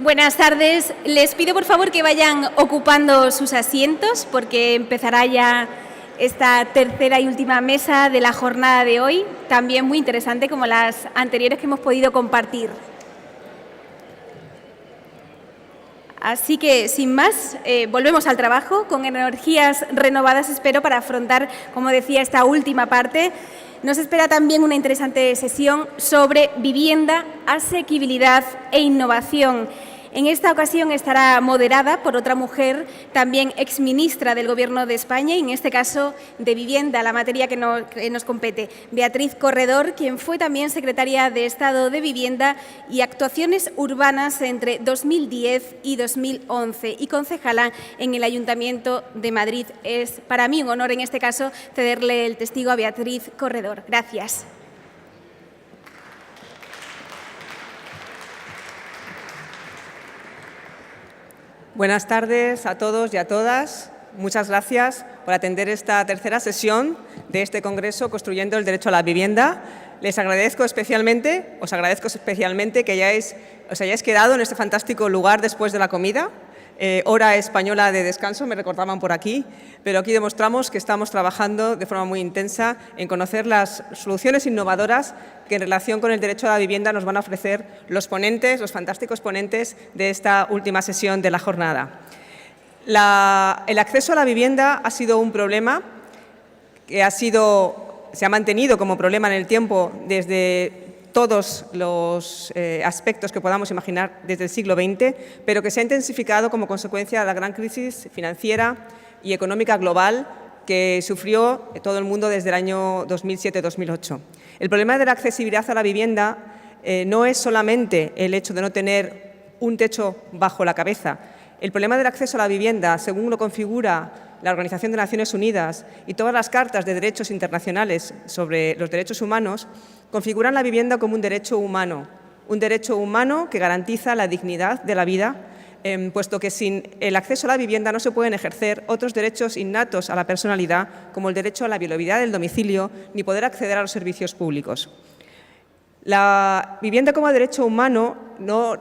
Buenas tardes. Les pido por favor que vayan ocupando sus asientos porque empezará ya esta tercera y última mesa de la jornada de hoy, también muy interesante como las anteriores que hemos podido compartir. Así que, sin más, volvemos al trabajo con energías renovadas, espero, para afrontar, como decía, esta última parte. Nos espera también una interesante sesión sobre vivienda, asequibilidad e innovación. En esta ocasión estará moderada por otra mujer, también exministra del Gobierno de España, y en este caso de Vivienda, la materia que nos compete, Beatriz Corredor, quien fue también secretaria de Estado de Vivienda y Actuaciones Urbanas entre 2010 y 2011 y concejala en el Ayuntamiento de Madrid. Es para mí un honor, en este caso, cederle el testigo a Beatriz Corredor. Gracias. Buenas tardes a todos y a todas. Muchas gracias por atender esta tercera sesión de este Congreso Construyendo el Derecho a la Vivienda. Os agradezco especialmente que os hayáis quedado en este fantástico lugar después de la comida. Hora española de descanso, me recordaban por aquí, pero aquí demostramos que estamos trabajando de forma muy intensa en conocer las soluciones innovadoras que en relación con el derecho a la vivienda nos van a ofrecer los ponentes, los fantásticos ponentes de esta última sesión de la jornada. El acceso a la vivienda ha sido un problema que se ha mantenido como problema en el tiempo desde todos los aspectos que podamos imaginar desde el siglo XX, pero que se ha intensificado como consecuencia de la gran crisis financiera y económica global que sufrió todo el mundo desde el año 2007-2008. El problema de la accesibilidad a la vivienda no es solamente el hecho de no tener un techo bajo la cabeza. El problema del acceso a la vivienda, según lo configura la Organización de Naciones Unidas y todas las cartas de derechos internacionales sobre los derechos humanos, configuran la vivienda como un derecho humano que garantiza la dignidad de la vida, puesto que sin el acceso a la vivienda no se pueden ejercer otros derechos innatos a la personalidad, como el derecho a la inviolabilidad del domicilio, ni poder acceder a los servicios públicos. La vivienda como derecho humano no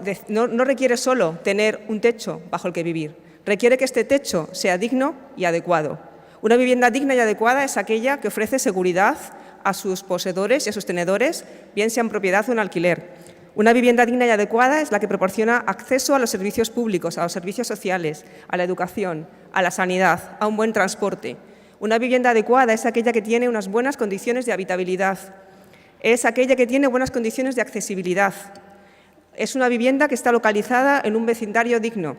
requiere solo tener un techo bajo el que vivir, requiere que este techo sea digno y adecuado. Una vivienda digna y adecuada es aquella que ofrece seguridad a sus poseedores y a sus tenedores, bien sea en propiedad o en alquiler. Una vivienda digna y adecuada es la que proporciona acceso a los servicios públicos, a los servicios sociales, a la educación, a la sanidad, a un buen transporte. Una vivienda adecuada es aquella que tiene unas buenas condiciones de habitabilidad, es aquella que tiene buenas condiciones de accesibilidad, es una vivienda que está localizada en un vecindario digno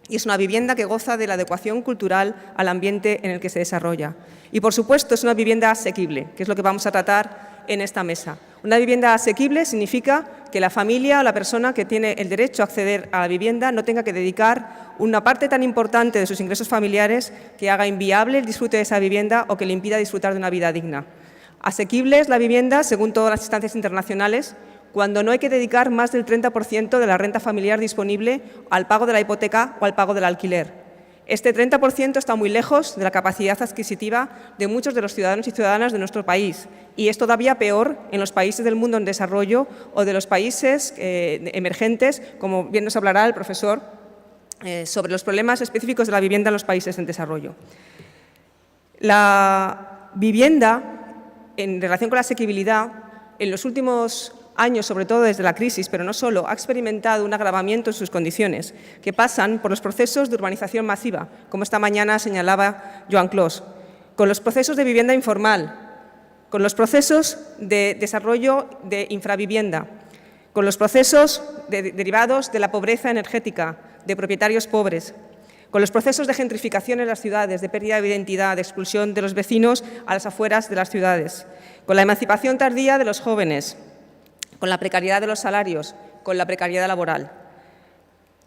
y es una vivienda que goza de la adecuación cultural al ambiente en el que se desarrolla. Y, por supuesto, es una vivienda asequible, que es lo que vamos a tratar en esta mesa. Una vivienda asequible significa que la familia o la persona que tiene el derecho a acceder a la vivienda no tenga que dedicar una parte tan importante de sus ingresos familiares que haga inviable el disfrute de esa vivienda o que le impida disfrutar de una vida digna. Asequible es la vivienda, según todas las instancias internacionales, cuando no hay que dedicar más del 30% de la renta familiar disponible al pago de la hipoteca o al pago del alquiler. Este 30% está muy lejos de la capacidad adquisitiva de muchos de los ciudadanos y ciudadanas de nuestro país y es todavía peor en los países del mundo en desarrollo o de los países emergentes, como bien nos hablará el profesor sobre los problemas específicos de la vivienda en los países en desarrollo. La vivienda, en relación con la asequibilidad, en los últimos años, sobre todo desde la crisis, pero no solo, ha experimentado un agravamiento en sus condiciones, que pasan por los procesos de urbanización masiva, como esta mañana señalaba Joan Clos, con los procesos de vivienda informal, con los procesos de desarrollo de infravivienda, con los procesos derivados de la pobreza energética, de propietarios pobres, con los procesos de gentrificación en las ciudades, de pérdida de identidad, de expulsión de los vecinos a las afueras de las ciudades, con la emancipación tardía de los jóvenes, con la precariedad de los salarios, con la precariedad laboral.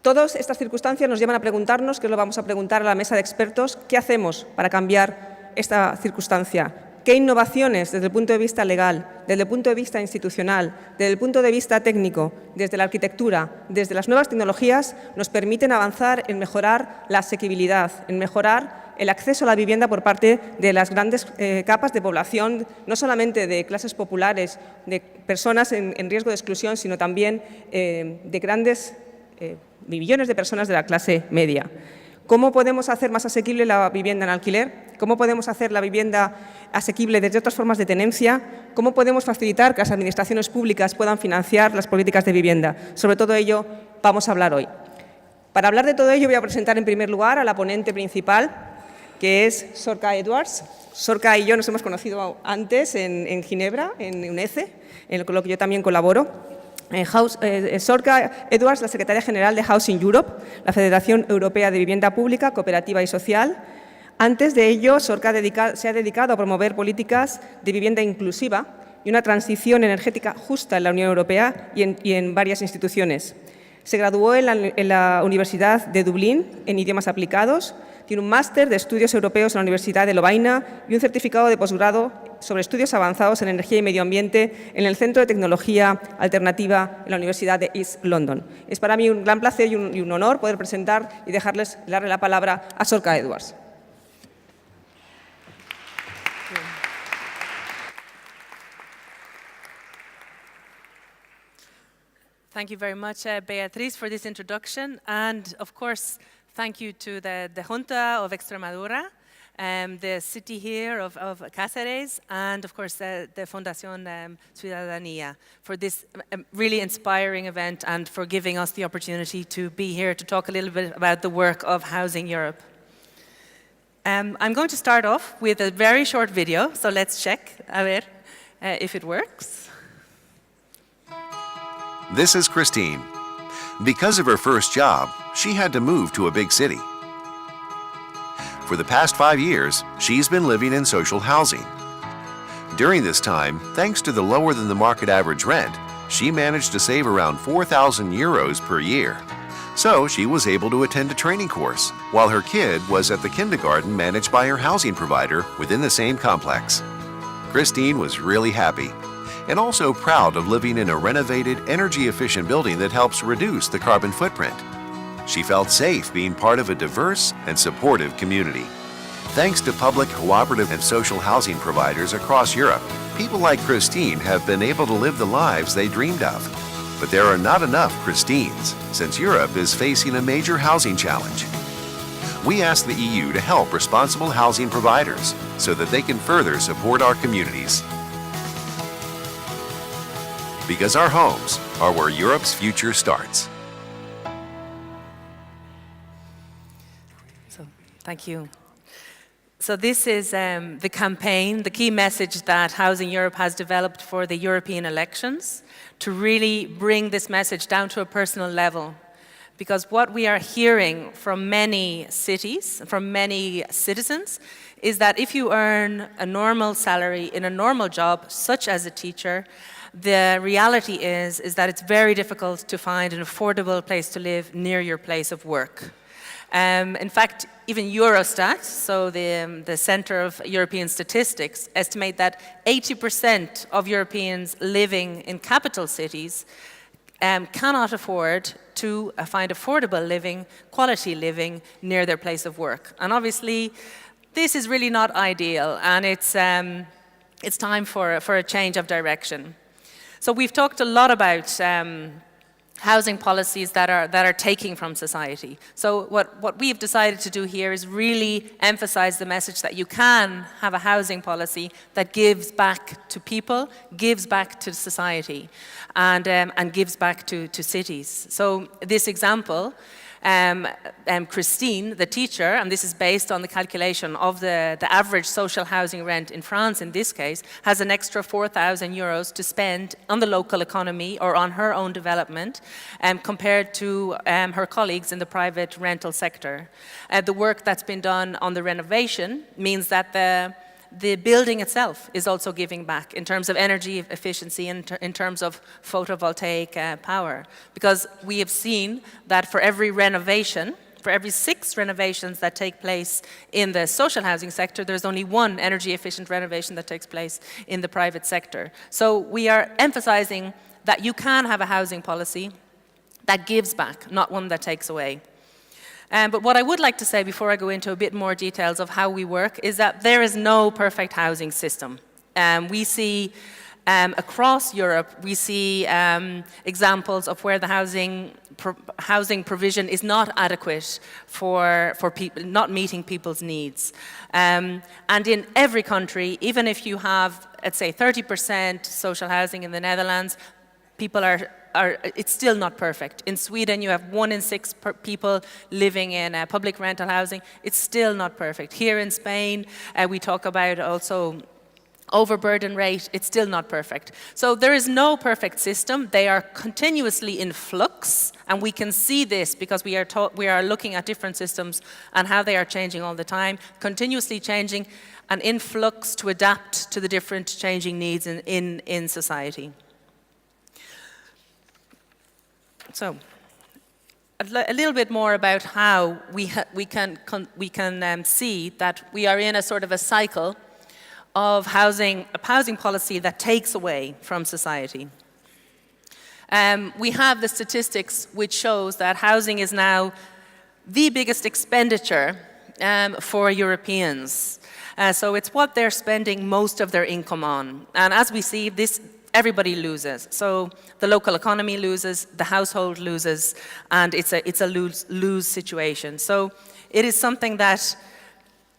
Todas estas circunstancias nos llevan a preguntarnos, que lo vamos a preguntar a la mesa de expertos, ¿qué hacemos para cambiar esta circunstancia? ¿Qué innovaciones desde el punto de vista legal, desde el punto de vista institucional, desde el punto de vista técnico, desde la arquitectura, desde las nuevas tecnologías nos permiten avanzar en mejorar la asequibilidad, en mejorar el acceso a la vivienda por parte de las grandes capas de población, no solamente de clases populares, de personas en riesgo de exclusión, sino también de grandes millones de personas de la clase media. ¿Cómo podemos hacer más asequible la vivienda en alquiler? ¿Cómo podemos hacer la vivienda asequible desde otras formas de tenencia? ¿Cómo podemos facilitar que las administraciones públicas puedan financiar las políticas de vivienda? Sobre todo ello vamos a hablar hoy. Para hablar de todo ello voy a presentar en primer lugar a la ponente principal, que es Sorka Edwards. Sorka y yo nos hemos conocido antes en Ginebra, en UNECE, con lo que yo también colaboro. Sorka Edwards, la secretaria general de Housing Europe, la Federación Europea de Vivienda Pública, Cooperativa y Social. Antes de ello, Sorka se ha dedicado a promover políticas de vivienda inclusiva y una transición energética justa en la Unión Europea y en varias instituciones. Se graduó en la Universidad de Dublín en idiomas aplicados, tiene un máster de estudios europeos en la Universidad de Lovaina y un certificado de posgrado sobre estudios avanzados en energía y medio ambiente en el Centro de Tecnología Alternativa en la Universidad de East London. Es para mí un gran placer y un honor poder presentar y darle la palabra a Sorka Edwards. Thank you very much, Beatriz, for this introduction. And, of course, thank you to the Junta of Extremadura, the city here of Cáceres, and, of course, the Fundación Ciudadanía for this really inspiring event and for giving us the opportunity to be here to talk a little bit about the work of Housing Europe. I'm going to start off with a very short video, so let's check a ver, if it works. This is Christine. Because of her first job, she had to move to a big city. For the past 5 years, she's been living in social housing. During this time, thanks to the lower than the market average rent, she managed to save around 4,000 euros per year. So she was able to attend a training course, while her kid was at the kindergarten managed by her housing provider within the same complex. Christine was really happy, and also proud of living in a renovated, energy-efficient building that helps reduce the carbon footprint. She felt safe being part of a diverse and supportive community. Thanks to public, cooperative, and social housing providers across Europe, people like Christine have been able to live the lives they dreamed of. But there are not enough Christines, since Europe is facing a major housing challenge. We ask the EU to help responsible housing providers so that they can further support our communities. Because our homes are where Europe's future starts. So, thank you. So this is the campaign, the key message that Housing Europe has developed for the European elections to really bring this message down to a personal level. Because what we are hearing from many cities, from many citizens, is that if you earn a normal salary in a normal job, such as a teacher, the reality is that it's very difficult to find an affordable place to live near your place of work. In fact, even Eurostat, so the Center of European Statistics, estimate that 80% of Europeans living in capital cities cannot afford to find affordable living, quality living near their place of work. And obviously, this is really not ideal, and it's time for a change of direction. So we've talked a lot about housing policies that are taking from society. So what we've decided to do here is really emphasize the message that you can have a housing policy that gives back to people, gives back to society, and gives back to cities. So this example, Christine, the teacher, and this is based on the calculation of the average social housing rent in France in this case, has an extra 4,000 euros to spend on the local economy or on her own development compared to her colleagues in the private rental sector. The work that's been done on the renovation means that the building itself is also giving back in terms of energy efficiency and in terms of photovoltaic power. Because we have seen that for every renovation, for every 6 renovations that take place in the social housing sector, there's only 1 energy efficient renovation that takes place in the private sector. So we are emphasizing that you can have a housing policy that gives back, not one that takes away. But what I would like to say before I go into a bit more details of how we work is that there is no perfect housing system. We see across Europe, we see examples of where the housing provision is not adequate for people, not meeting people's needs. And in every country, even if you have, let's say, 30% social housing in the Netherlands, people it's still not perfect. In Sweden, you have 1 in 6 people living in public rental housing. It's still not perfect. Here in Spain, we talk about also overburden rate. It's still not perfect. So there is no perfect system. They are continuously in flux, and we can see this because we are looking at different systems and how they are changing all the time, continuously changing and in flux to adapt to the different changing needs in society. So, a little bit more about how we can see that we are in a sort of a cycle of housing policy that takes away from society. We have the statistics which shows that housing is now the biggest expenditure for Europeans. So it's what they're spending most of their income on. And as we see, everybody loses. So the local economy loses, the household loses, and it's a lose situation. So it is something that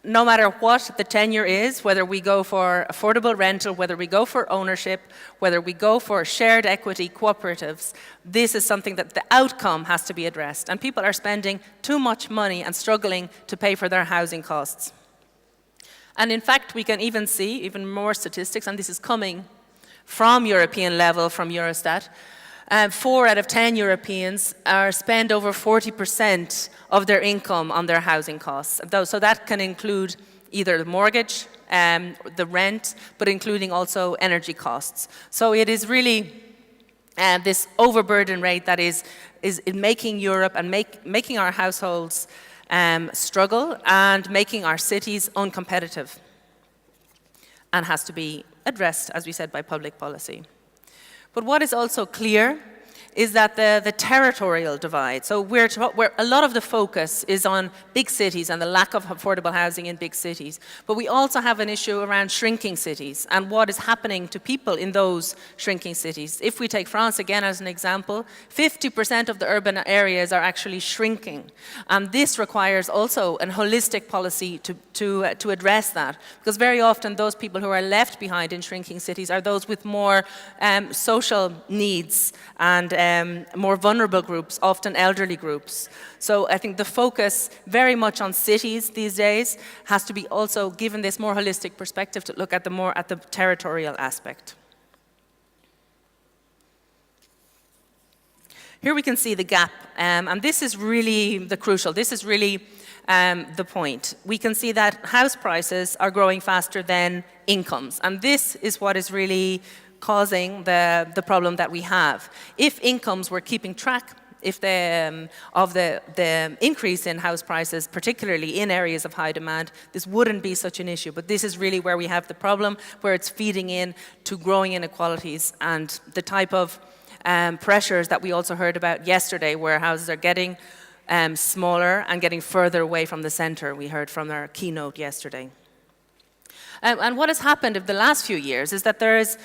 no matter what the tenure is, whether we go for affordable rental, whether we go for ownership, whether we go for shared equity cooperatives, this is something that the outcome has to be addressed. And people are spending too much money and struggling to pay for their housing costs. And in fact, we can even see even more statistics, and this is coming from European level, from Eurostat. 4 out of 10 Europeans spend over 40% of their income on their housing costs. So that can include either the mortgage, the rent, but including also energy costs. So it is really this overburden rate that is making Europe and making our households struggle and making our cities uncompetitive, and has to be addressed, as we said, by public policy. But what is also clear is that the territorial divide, so where a lot of the focus is on big cities and the lack of affordable housing in big cities, but we also have an issue around shrinking cities and what is happening to people in those shrinking cities. If we take France again as an example, 50% of the urban areas are actually shrinking, and this requires also a holistic policy to address that, because very often those people who are left behind in shrinking cities are those with more social needs and more vulnerable groups, often elderly groups. So I think the focus very much on cities these days has to be also given this more holistic perspective to look at the territorial aspect. Here we can see the gap, and this is really this is really the point. We can see that house prices are growing faster than incomes, and this is what is really causing the problem that we have. If incomes were keeping track of the increase in house prices, particularly in areas of high demand, this wouldn't be such an issue. But this is really where we have the problem, where it's feeding in to growing inequalities and the type of pressures that we also heard about yesterday, where houses are getting smaller and getting further away from the center. We heard from our keynote yesterday. And what has happened in the last few years is that there is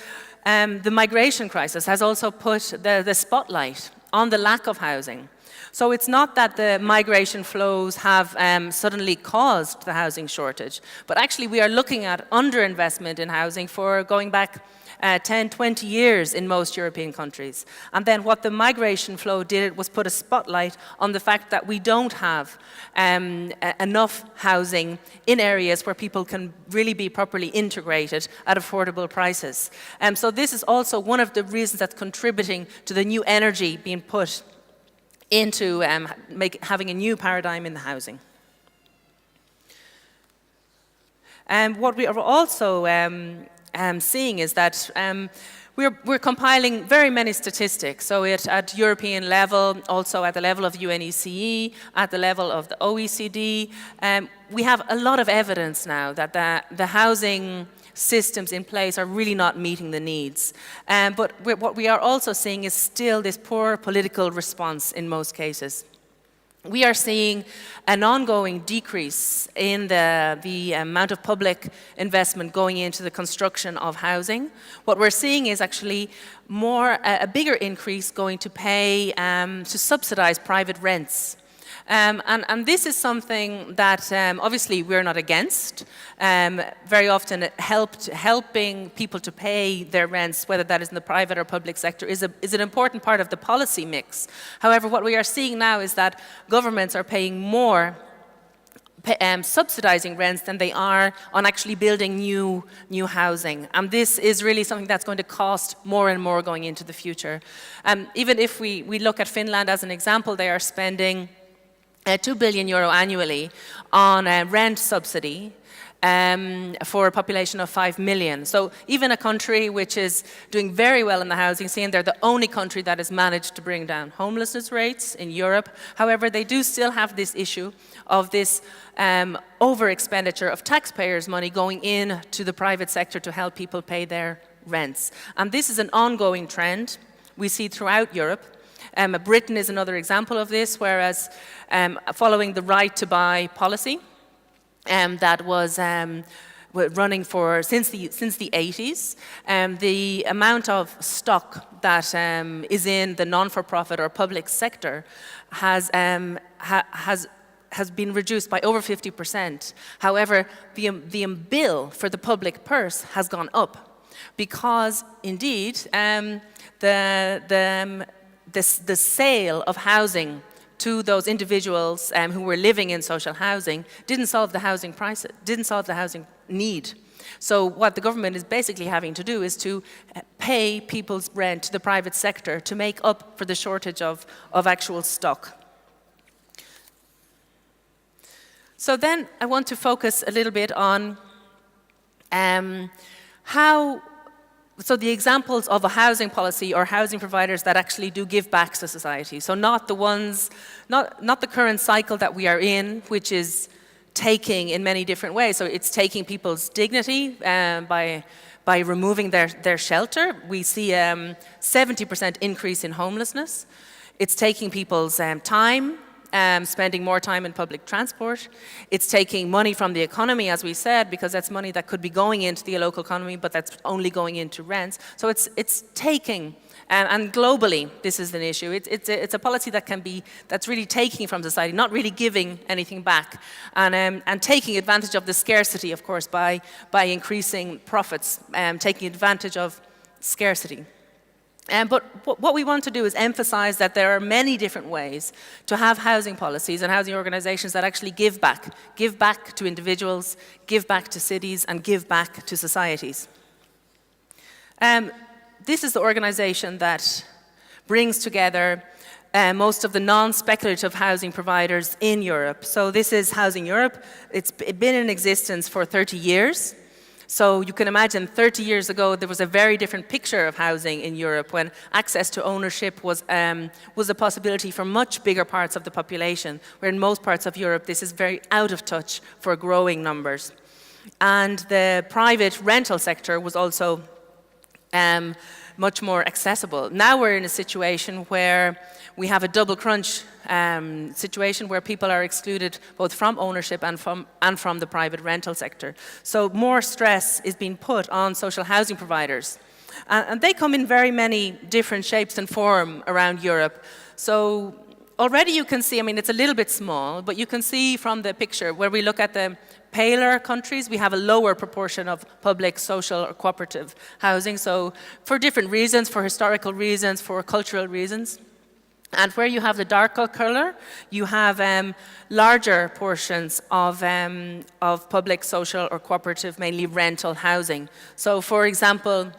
the migration crisis has also put the spotlight on the lack of housing. So it's not that the migration flows have suddenly caused the housing shortage, but actually we are looking at underinvestment in housing for going back 10, 20 years in most European countries. And then what the migration flow did was put a spotlight on the fact that we don't have enough housing in areas where people can really be properly integrated at affordable prices. So this is also one of the reasons that's contributing to the new energy being put into having a new paradigm in the housing. What we are also seeing is that we're compiling very many statistics. So at European level, also at the level of UNECE, at the level of the OECD, we have a lot of evidence now that the housing systems in place are really not meeting the needs. But what we are also seeing is still this poor political response in most cases. we are seeing an ongoing decrease in the amount of public investment going into the construction of housing. What we're seeing is actually a bigger increase going to pay to subsidize private rents. And this is something that obviously we're not against. Very often helping people to pay their rents, whether that is in the private or public sector, is an important part of the policy mix. However, what we are seeing now is that governments are paying more subsidizing rents than they are on actually building new housing. And this is really something that's going to cost more and more going into the future. Even if we look at Finland as an example, they are spending €2 billion annually on a rent subsidy for a population of 5 million. So even a country which is doing very well in the housing scene, they're the only country that has managed to bring down homelessness rates in Europe. However, they do still have this issue of this over-expenditure of taxpayers' money going into the private sector to help people pay their rents. And this is an ongoing trend we see throughout Europe. Britain is another example of this, whereas following the right to buy policy that was running since the 80s, the amount of stock that is in the non-for-profit or public sector has been reduced by over 50%. However, the bill for the public purse has gone up because, indeed, the sale of housing to those individuals who were living in social housing didn't solve the housing prices, didn't solve the housing need. So what the government is basically having to do is to pay people's rent to the private sector to make up for the shortage of actual stock. So then I want to focus a little bit on so the examples of a housing policy or housing providers that actually do give back to society. So not the current cycle that we are in, which is taking in many different ways. So it's taking people's dignity by removing their shelter. We see 70% increase in homelessness. It's taking people's time, spending more time in public transport. It's taking money from the economy, as we said, because that's money that could be going into the local economy, but that's only going into rents. So it's taking, and globally, this is an issue. It's a policy that's really taking from society, not really giving anything back, and taking advantage of the scarcity, of course, by increasing profits, taking advantage of scarcity. But what we want to do is emphasize that there are many different ways to have housing policies and housing organizations that actually give back to individuals, give back to cities, and give back to societies. This is the organization that brings together most of the non-speculative housing providers in Europe. So this is Housing Europe. It's been in existence for 30 years. So you can imagine 30 years ago, there was a very different picture of housing in Europe when access to ownership was a possibility for much bigger parts of the population, where in most parts of Europe, this is very out of touch for growing numbers. And the private rental sector was also much more accessible. Now we're in a situation where we have a double crunch situation where people are excluded both from ownership and from the private rental sector. So more stress is being put on social housing providers. And they come in very many different shapes and form around Europe. So already you can see, I mean, it's a little bit small, but you can see from the picture where we look at the paler countries, we have a lower proportion of public, social, or cooperative housing. So for different reasons, for historical reasons, for cultural reasons. And where you have the darker color, you have larger portions of public, social, or cooperative, mainly rental housing. So for example,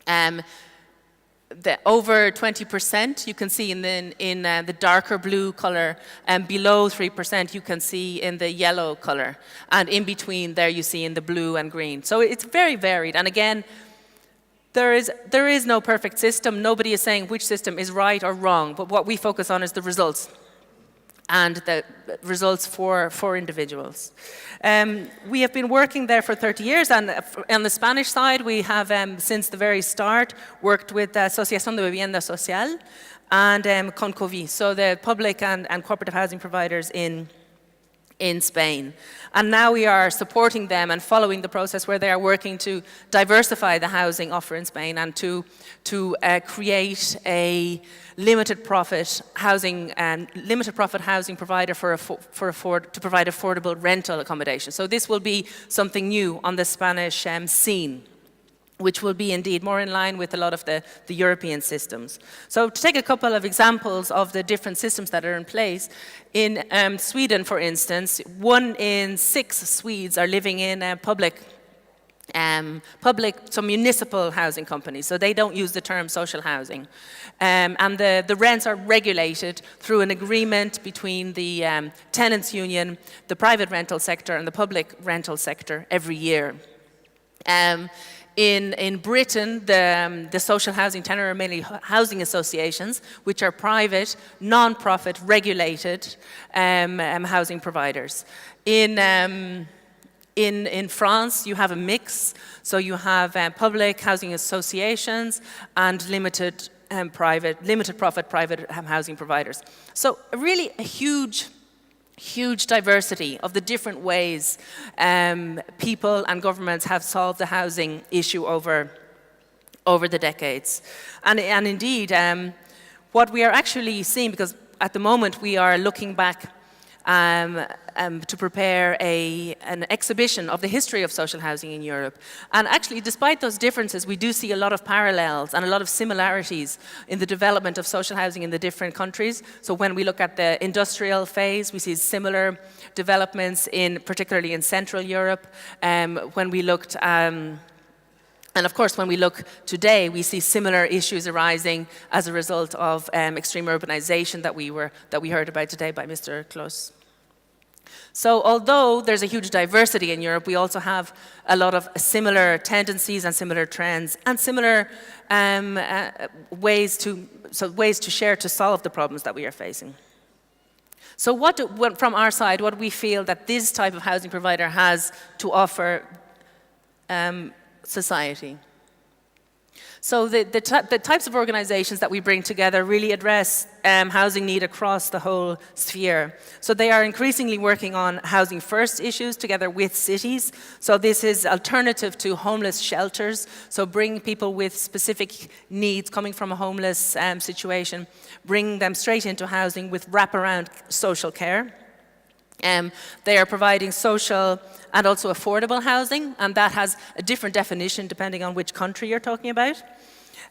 the over 20% you can see in the darker blue color, and below 3% you can see in the yellow color, and in between there you see in the blue and green. So it's very varied, and again, there is no perfect system. Nobody is saying which system is right or wrong, but what we focus on is the results, and the results for individuals. We have been working there for 30 years, and on the Spanish side, we have, since the very start, worked with Asociación de Vivienda Social, and Concovi, so the public and cooperative housing providers in Spain. And now we are supporting them and following the process where they are working to diversify the housing offer in Spain and to create a limited profit housing provider to provide affordable rental accommodation. So this will be something new on the Spanish scene, which will be indeed more in line with a lot of the European systems. So to take a couple of examples of the different systems that are in place, in Sweden, for instance, 1 in 6 Swedes are living in some municipal housing companies, so they don't use the term social housing. And the rents are regulated through an agreement between the tenants union, the private rental sector and the public rental sector every year. In Britain, the social housing tenure are mainly housing associations, which are private, non-profit, regulated housing providers. In France, you have a mix, so you have public housing associations and limited profit private housing providers. So really a huge diversity of the different ways people and governments have solved the housing issue over the decades. And indeed, what we are actually seeing, because at the moment we are looking back to prepare an exhibition of the history of social housing in Europe. And actually, despite those differences, we do see a lot of parallels and a lot of similarities in the development of social housing in the different countries. So when we look at the industrial phase, we see similar developments particularly in Central Europe. When we looked and of course, when we look today, we see similar issues arising as a result of extreme urbanization that we heard about today by Mr. Kloos. So although there's a huge diversity in Europe, we also have a lot of similar tendencies and similar trends and similar ways to share to solve the problems that we are facing. So from our side, what we feel that this type of housing provider has to offer society. So the types of organizations that we bring together really address housing need across the whole sphere. So they are increasingly working on housing first issues together with cities. So this is alternative to homeless shelters. So bring people with specific needs coming from a homeless situation, bring them straight into housing with wraparound social care. They are providing social and also affordable housing, and that has a different definition depending on which country you're talking about.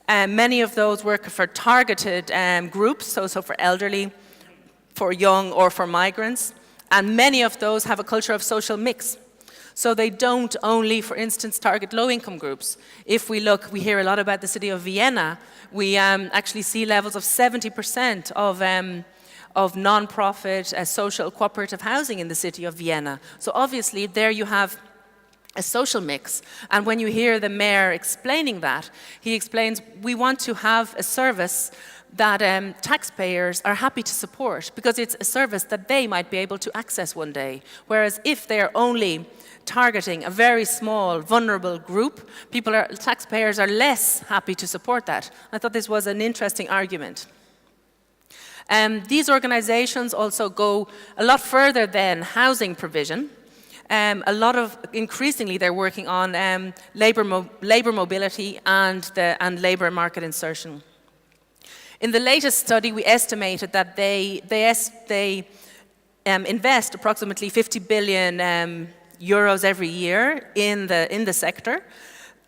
Many of those work for targeted groups, so for elderly, for young, or for migrants. And many of those have a culture of social mix. So they don't only, for instance, target low-income groups. If we look, we hear a lot about the city of Vienna. We actually see levels of 70% of non-profit social cooperative housing in the city of Vienna. So obviously there you have a social mix. And when you hear the mayor explaining that, he explains, we want to have a service that taxpayers are happy to support because it's a service that they might be able to access one day. Whereas if they're only targeting a very small, vulnerable group, taxpayers are less happy to support that. I thought this was an interesting argument. These organizations also go a lot further than housing provision. Increasingly, they're working on labor mobility and labor market insertion. In the latest study, we estimated that they invest approximately 50 billion euros every year in the sector,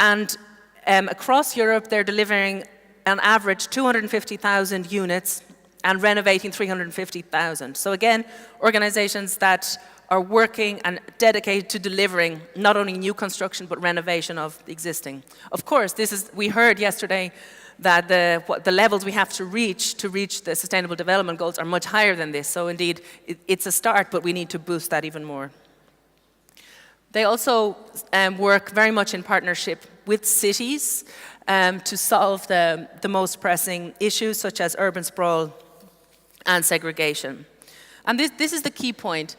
and across Europe, they're delivering an average 250,000 units and renovating 350,000. So again, organizations that are working and dedicated to delivering not only new construction but renovation of existing. Of course, we heard yesterday that the levels we have to reach the Sustainable Development Goals are much higher than this. So indeed, it's a start, but we need to boost that even more. They also work very much in partnership with cities to solve the most pressing issues such as urban sprawl and segregation. And this is the key point.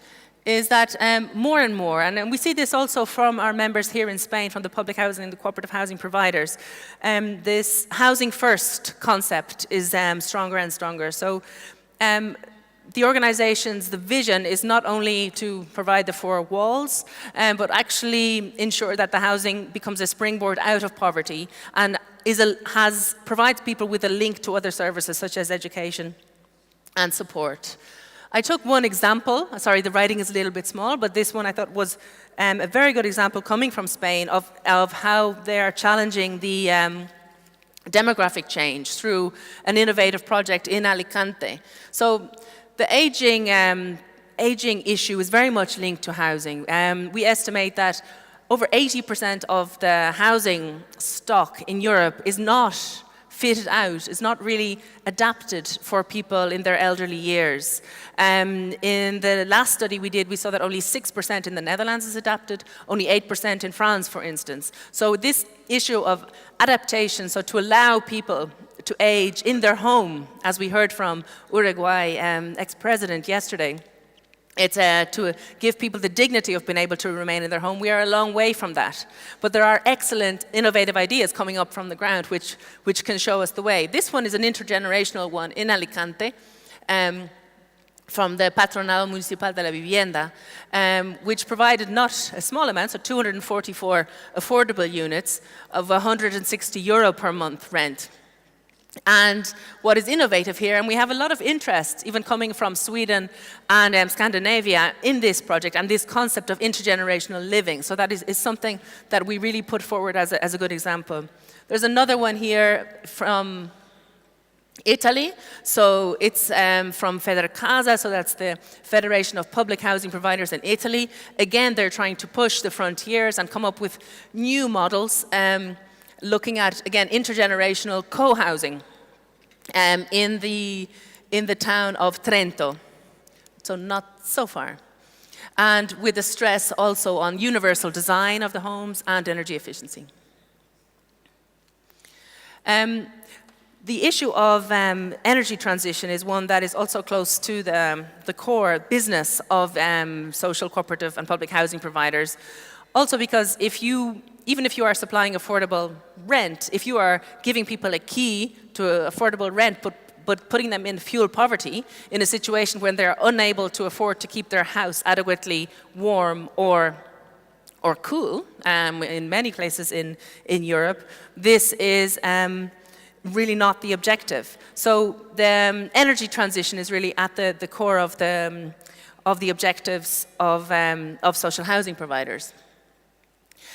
is that more and more, and we see this also from our members here in Spain, from the public housing and the cooperative housing providers, this housing first concept is stronger and stronger. So the organization's, the vision is not only to provide the four walls, but actually ensure that the housing becomes a springboard out of poverty and provides people with a link to other services such as education and support. I took one example, sorry the writing is a little bit small, but this one I thought was a very good example coming from Spain of how they are challenging the demographic change through an innovative project in Alicante. So the aging issue is very much linked to housing. We estimate that over 80% of the housing stock in Europe is not fitted out, is not really adapted for people in their elderly years. In the last study we did, we saw that only 6% in the Netherlands is adapted, only 8% in France, for instance. So this issue of adaptation, so to allow people to age in their home, as we heard from Uruguay ex-president yesterday, it's to give people the dignity of being able to remain in their home. We are a long way from that. But there are excellent, innovative ideas coming up from the ground which can show us the way. This one is an intergenerational one in Alicante from the Patronal Municipal de la Vivienda, which provided not a small amount, so 244 affordable units of €160 per month rent. And what is innovative here, and we have a lot of interest, even coming from Sweden and Scandinavia, in this project and this concept of intergenerational living. So that is something that we really put forward as a good example. There's another one here from Italy. So it's from Federcasa, so that's the Federation of Public Housing Providers in Italy. Again, they're trying to push the frontiers and come up with new models. Looking at, again, intergenerational co-housing in the town of Trento, so not so far. And with a stress also on universal design of the homes and energy efficiency. The issue of energy transition is one that is also close to the core business of social, cooperative and public housing providers. Also because even if you are supplying affordable rent, if you are giving people a key to affordable rent, but putting them in fuel poverty, in a situation when they're unable to afford to keep their house adequately warm or cool, in many places in Europe, this is really not the objective. So the energy transition is really at the core of the objectives of social housing providers.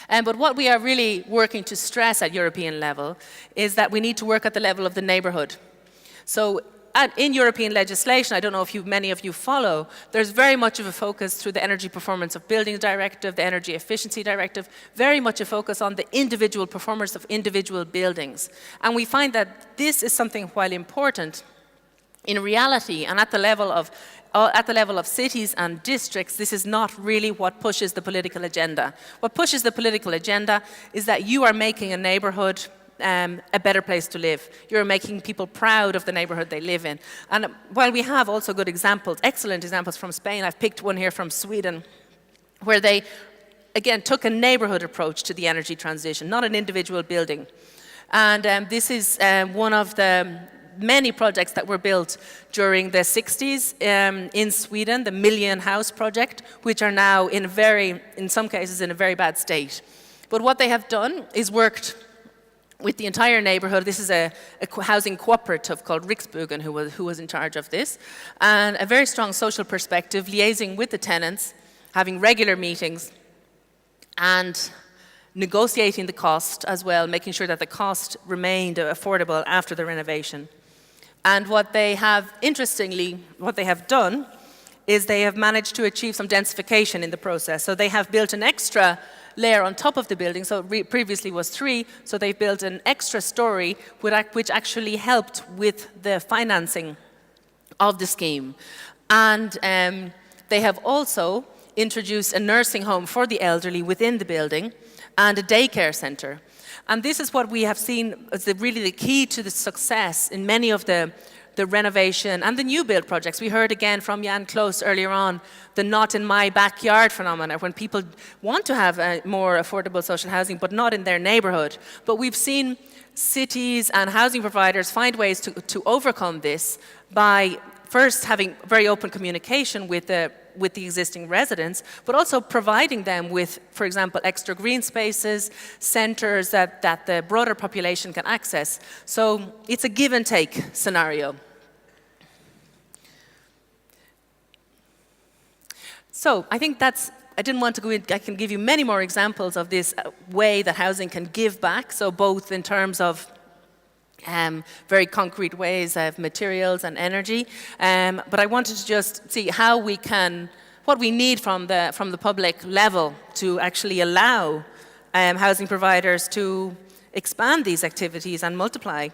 But what we are really working to stress at European level is that we need to work at the level of the neighborhood. So in European legislation, I don't know if many of you follow, there's very much of a focus through the Energy Performance of Buildings Directive, the Energy Efficiency Directive, very much a focus on the individual performance of individual buildings. And we find that this is something, while important, in reality and at the level of cities and districts, this is not really what pushes the political agenda. What pushes the political agenda is that you are making a neighborhood a better place to live. You're making people proud of the neighborhood they live in. And while we have also good examples, excellent examples from Spain, I've picked one here from Sweden, where they, again, took a neighborhood approach to the energy transition, not an individual building. And this is one of the many projects that were built during the 60s in Sweden, the Million House Project, which are now in some cases, in a very bad state. But what they have done is worked with the entire neighborhood. This is a housing cooperative called Riksbyggen who was in charge of this, and a very strong social perspective, liaising with the tenants, having regular meetings, and negotiating the cost as well, making sure that the cost remained affordable after the renovation. And what they have, interestingly, what they have done is they have managed to achieve some densification in the process. So they have built an extra layer on top of the building, so previously was 3, so they built an extra story which actually helped with the financing of the scheme. And they have also introduced a nursing home for the elderly within the building and a daycare center. And this is what we have seen as really the key to the success in many of the the renovation and the new build projects. We heard again from Jan Kloos earlier on, the not in my backyard phenomena, when people want to have more affordable social housing, but not in their neighborhood. But we've seen cities and housing providers find ways to overcome this by first having very open communication with the existing residents, but also providing them with, for example, extra green spaces, centres that the broader population can access. So it's a give and take scenario. So I think I didn't want to go in, I can give you many more examples of this way that housing can give back, so both in terms of very concrete ways of materials and energy, but I wanted to just see how we can, what we need from the public level to actually allow housing providers to expand these activities and multiply.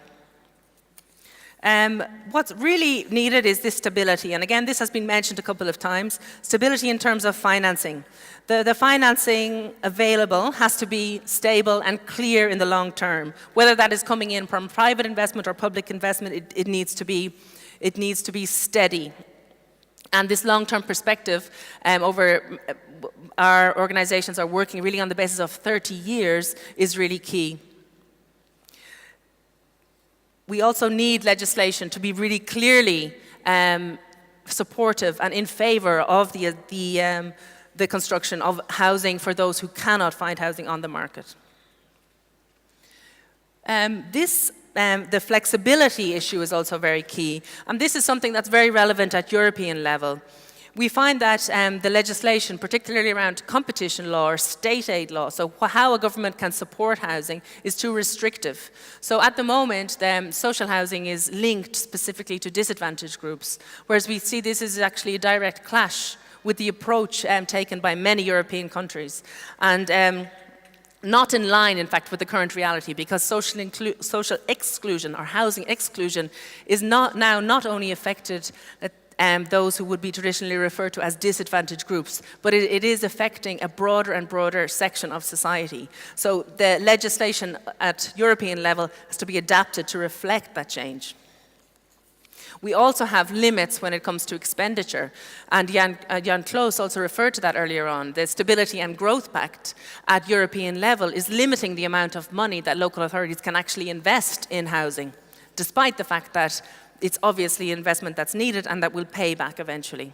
What's really needed is this stability, and again, this has been mentioned a couple of times, stability in terms of financing. The financing available has to be stable and clear in the long term. Whether that is coming in from private investment or public investment, it needs to be steady. And this long-term perspective over our organizations are working really on the basis of 30 years is really key. We also need legislation to be really clearly supportive and in favor of the construction of housing for those who cannot find housing on the market. The flexibility issue is also very key, and this is something that's very relevant at European level. We find that the legislation, particularly around competition law or state aid law, so how a government can support housing, is too restrictive. So at the moment, social housing is linked specifically to disadvantaged groups, whereas we see this is actually a direct clash with the approach taken by many European countries. And not in line, in fact, with the current reality, because social exclusion or housing exclusion is not only affected those who would be traditionally referred to as disadvantaged groups, but it is affecting a broader and broader section of society. So the legislation at European level has to be adapted to reflect that change. We also have limits when it comes to expenditure, and Jan Kloos also referred to that earlier on. The Stability and Growth Pact at European level is limiting the amount of money that local authorities can actually invest in housing, despite the fact that it's obviously investment that's needed and that will pay back eventually.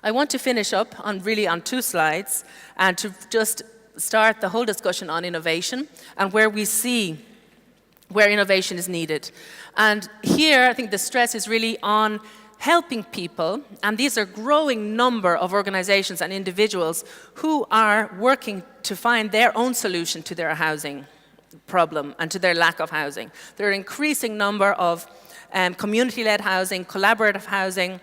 I want to finish up on 2 slides and to just start the whole discussion on innovation and where we see where innovation is needed. And here, I think the stress is really on helping people, and these are a growing number of organizations and individuals who are working to find their own solution to their housing problem and to their lack of housing. There are an increasing number of community-led housing, collaborative housing,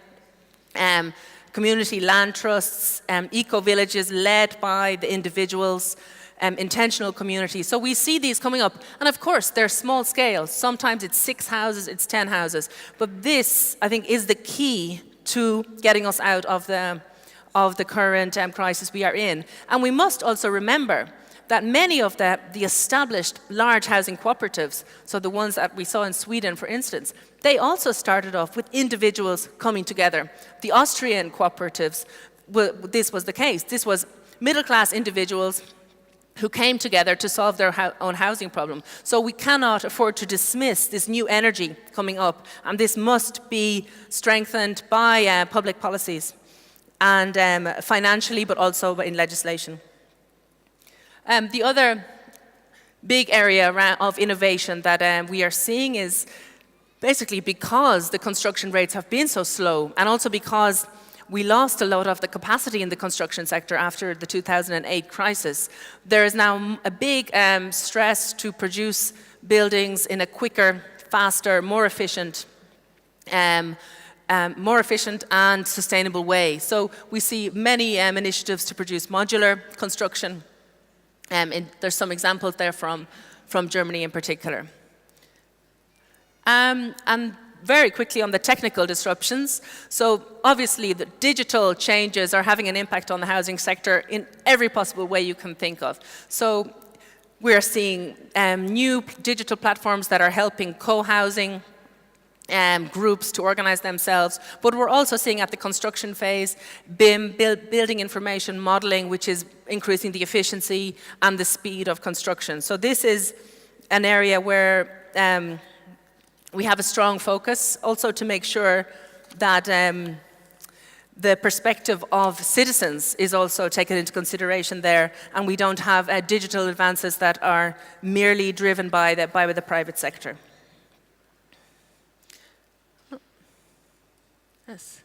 community land trusts, eco-villages led by the individuals, intentional communities. So we see these coming up. And of course, they're small scale. Sometimes it's 6 houses, it's 10 houses. But this, I think, is the key to getting us out of the current crisis we are in. And we must also remember that many of the established large housing cooperatives, so the ones that we saw in Sweden, for instance, they also started off with individuals coming together. The Austrian cooperatives, this was the case. This was middle-class individuals who came together to solve their own housing problem. So we cannot afford to dismiss this new energy coming up, and this must be strengthened by public policies and financially, but also in legislation. The other big area of innovation that we are seeing is basically because the construction rates have been so slow, and also because we lost a lot of the capacity in the construction sector after the 2008 crisis. There is now a big stress to produce buildings in a quicker, faster, more efficient and sustainable way. So we see many initiatives to produce modular construction. There's some examples there from Germany in particular. And very quickly on the technical disruptions. So obviously the digital changes are having an impact on the housing sector in every possible way you can think of. So we're seeing new digital platforms that are helping co-housing, groups to organize themselves, but we're also seeing at the construction phase BIM, building information modeling, which is increasing the efficiency and the speed of construction. So this is an area where we have a strong focus also to make sure that the perspective of citizens is also taken into consideration there, and we don't have digital advances that are merely driven by the private sector. Yes.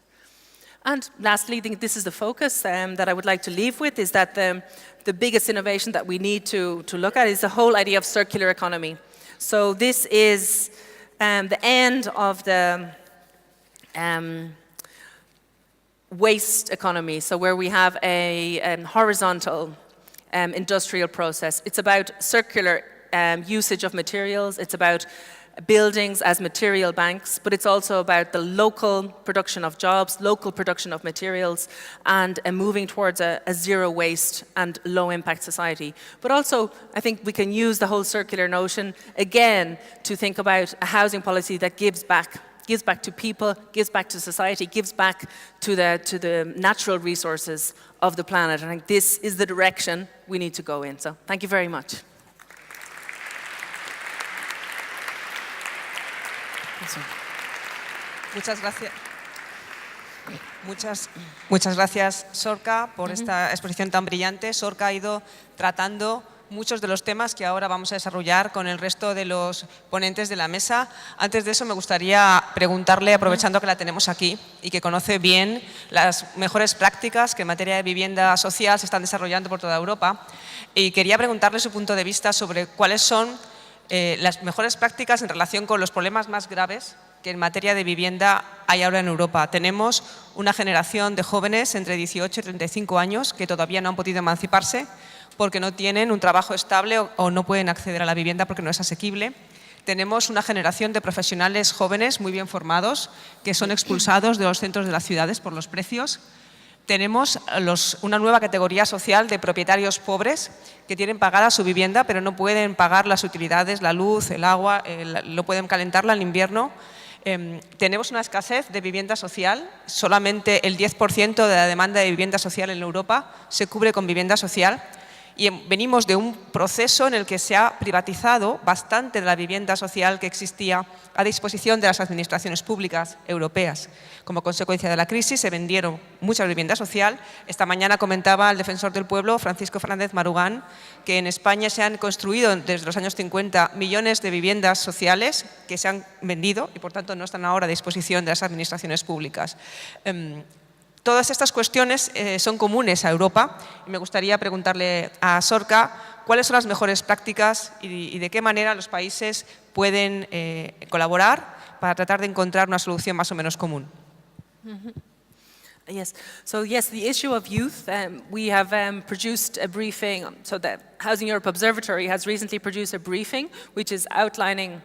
And lastly, I think this is the focus that I would like to leave with, is that the biggest innovation that we need to look at is the whole idea of circular economy. So this is the end of the waste economy, so where we have a horizontal industrial process. It's about circular usage of materials, it's about buildings as material banks, but it's also about the local production of jobs, local production of materials, and moving towards a zero waste and low impact society. But also, I think we can use the whole circular notion again to think about a housing policy that gives back to people, gives back to society, gives back to the natural resources of the planet. I think this is the direction we need to go in. So thank you very much. Muchas gracias, Sorka, por esta exposición tan brillante. Sorka ha ido tratando muchos de los temas que ahora vamos a desarrollar con el resto de los ponentes de la mesa. Antes de eso, me gustaría preguntarle, aprovechando que la tenemos aquí y que conoce bien las mejores prácticas que en materia de vivienda social se están desarrollando por toda Europa, y quería preguntarle su punto de vista sobre cuáles son las mejores prácticas en relación con los problemas más graves que en materia de vivienda hay ahora en Europa. Tenemos una generación de jóvenes entre 18 y 35 años que todavía no han podido emanciparse porque no tienen un trabajo estable o no pueden acceder a la vivienda porque no es asequible. Tenemos una generación de profesionales jóvenes muy bien formados que son expulsados de los centros de las ciudades por los precios. Tenemos una nueva categoría social de propietarios pobres que tienen pagada su vivienda pero no pueden pagar las utilidades, la luz, el agua, no pueden calentarla en invierno. Tenemos una escasez de vivienda social, solamente el 10% de la demanda de vivienda social en Europa se cubre con vivienda social. Y venimos de un proceso en el que se ha privatizado bastante de la vivienda social que existía a disposición de las administraciones públicas europeas. Como consecuencia de la crisis se vendieron mucha vivienda social. Esta mañana comentaba el defensor del pueblo, Francisco Fernández Marugán, que en España se han construido desde los años 50 millones de viviendas sociales que se han vendido y por tanto no están ahora a disposición de las administraciones públicas. Todas estas cuestiones son comunes a Europa y me gustaría preguntarle a Sorka cuáles son las mejores prácticas y de qué manera los países pueden colaborar para tratar de encontrar una solución más o menos común. Yes, so yes, the issue of youth, we have produced a briefing, so the Housing Europe Observatory has recently produced a briefing which is outlining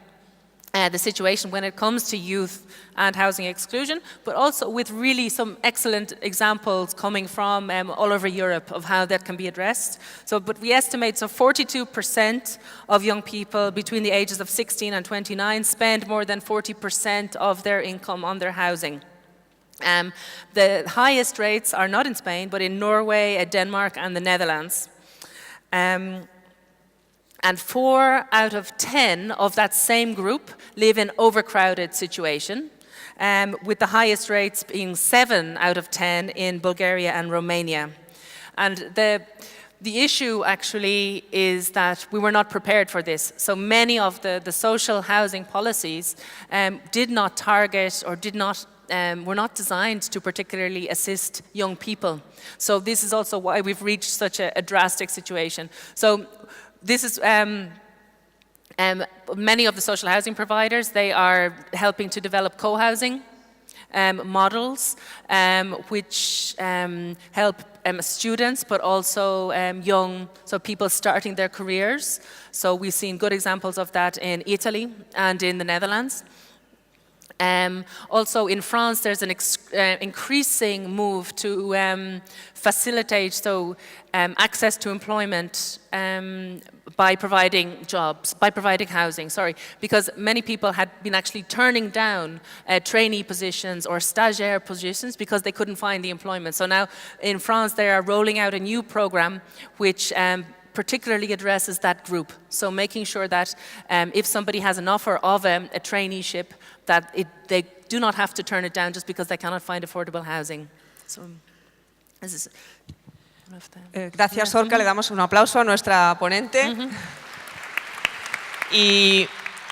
the situation when it comes to youth and housing exclusion, but also with really some excellent examples coming from all over Europe of how that can be addressed. So, but we estimate 42% of young people between the ages of 16 and 29 spend more than 40% of their income on their housing. The highest rates are not in Spain, but in Norway, Denmark, and the Netherlands. And 4 out of 10 of that same group live in overcrowded situation, with the highest rates being 7 out of 10 in Bulgaria and Romania. And the issue actually is that we were not prepared for this. So many of the social housing policies did not target or were not designed to particularly assist young people. So this is also why we've reached such a drastic situation. So this is many of the social housing providers, they are helping to develop co-housing models which help students but also young, so people starting their careers. So we've seen good examples of that in Italy and in the Netherlands. Also in France, there's an increasing move to facilitate access to employment by providing jobs, by providing housing, because many people had been actually turning down trainee positions or stagiaire positions because they couldn't find the employment. So now in France, they are rolling out a new program which particularly addresses that group. So making sure that if somebody has an offer of a traineeship, that they do not have to turn it down just because they cannot find affordable housing. So, this is gracias, Sorka. Le damos un aplauso a nuestra ponente. Y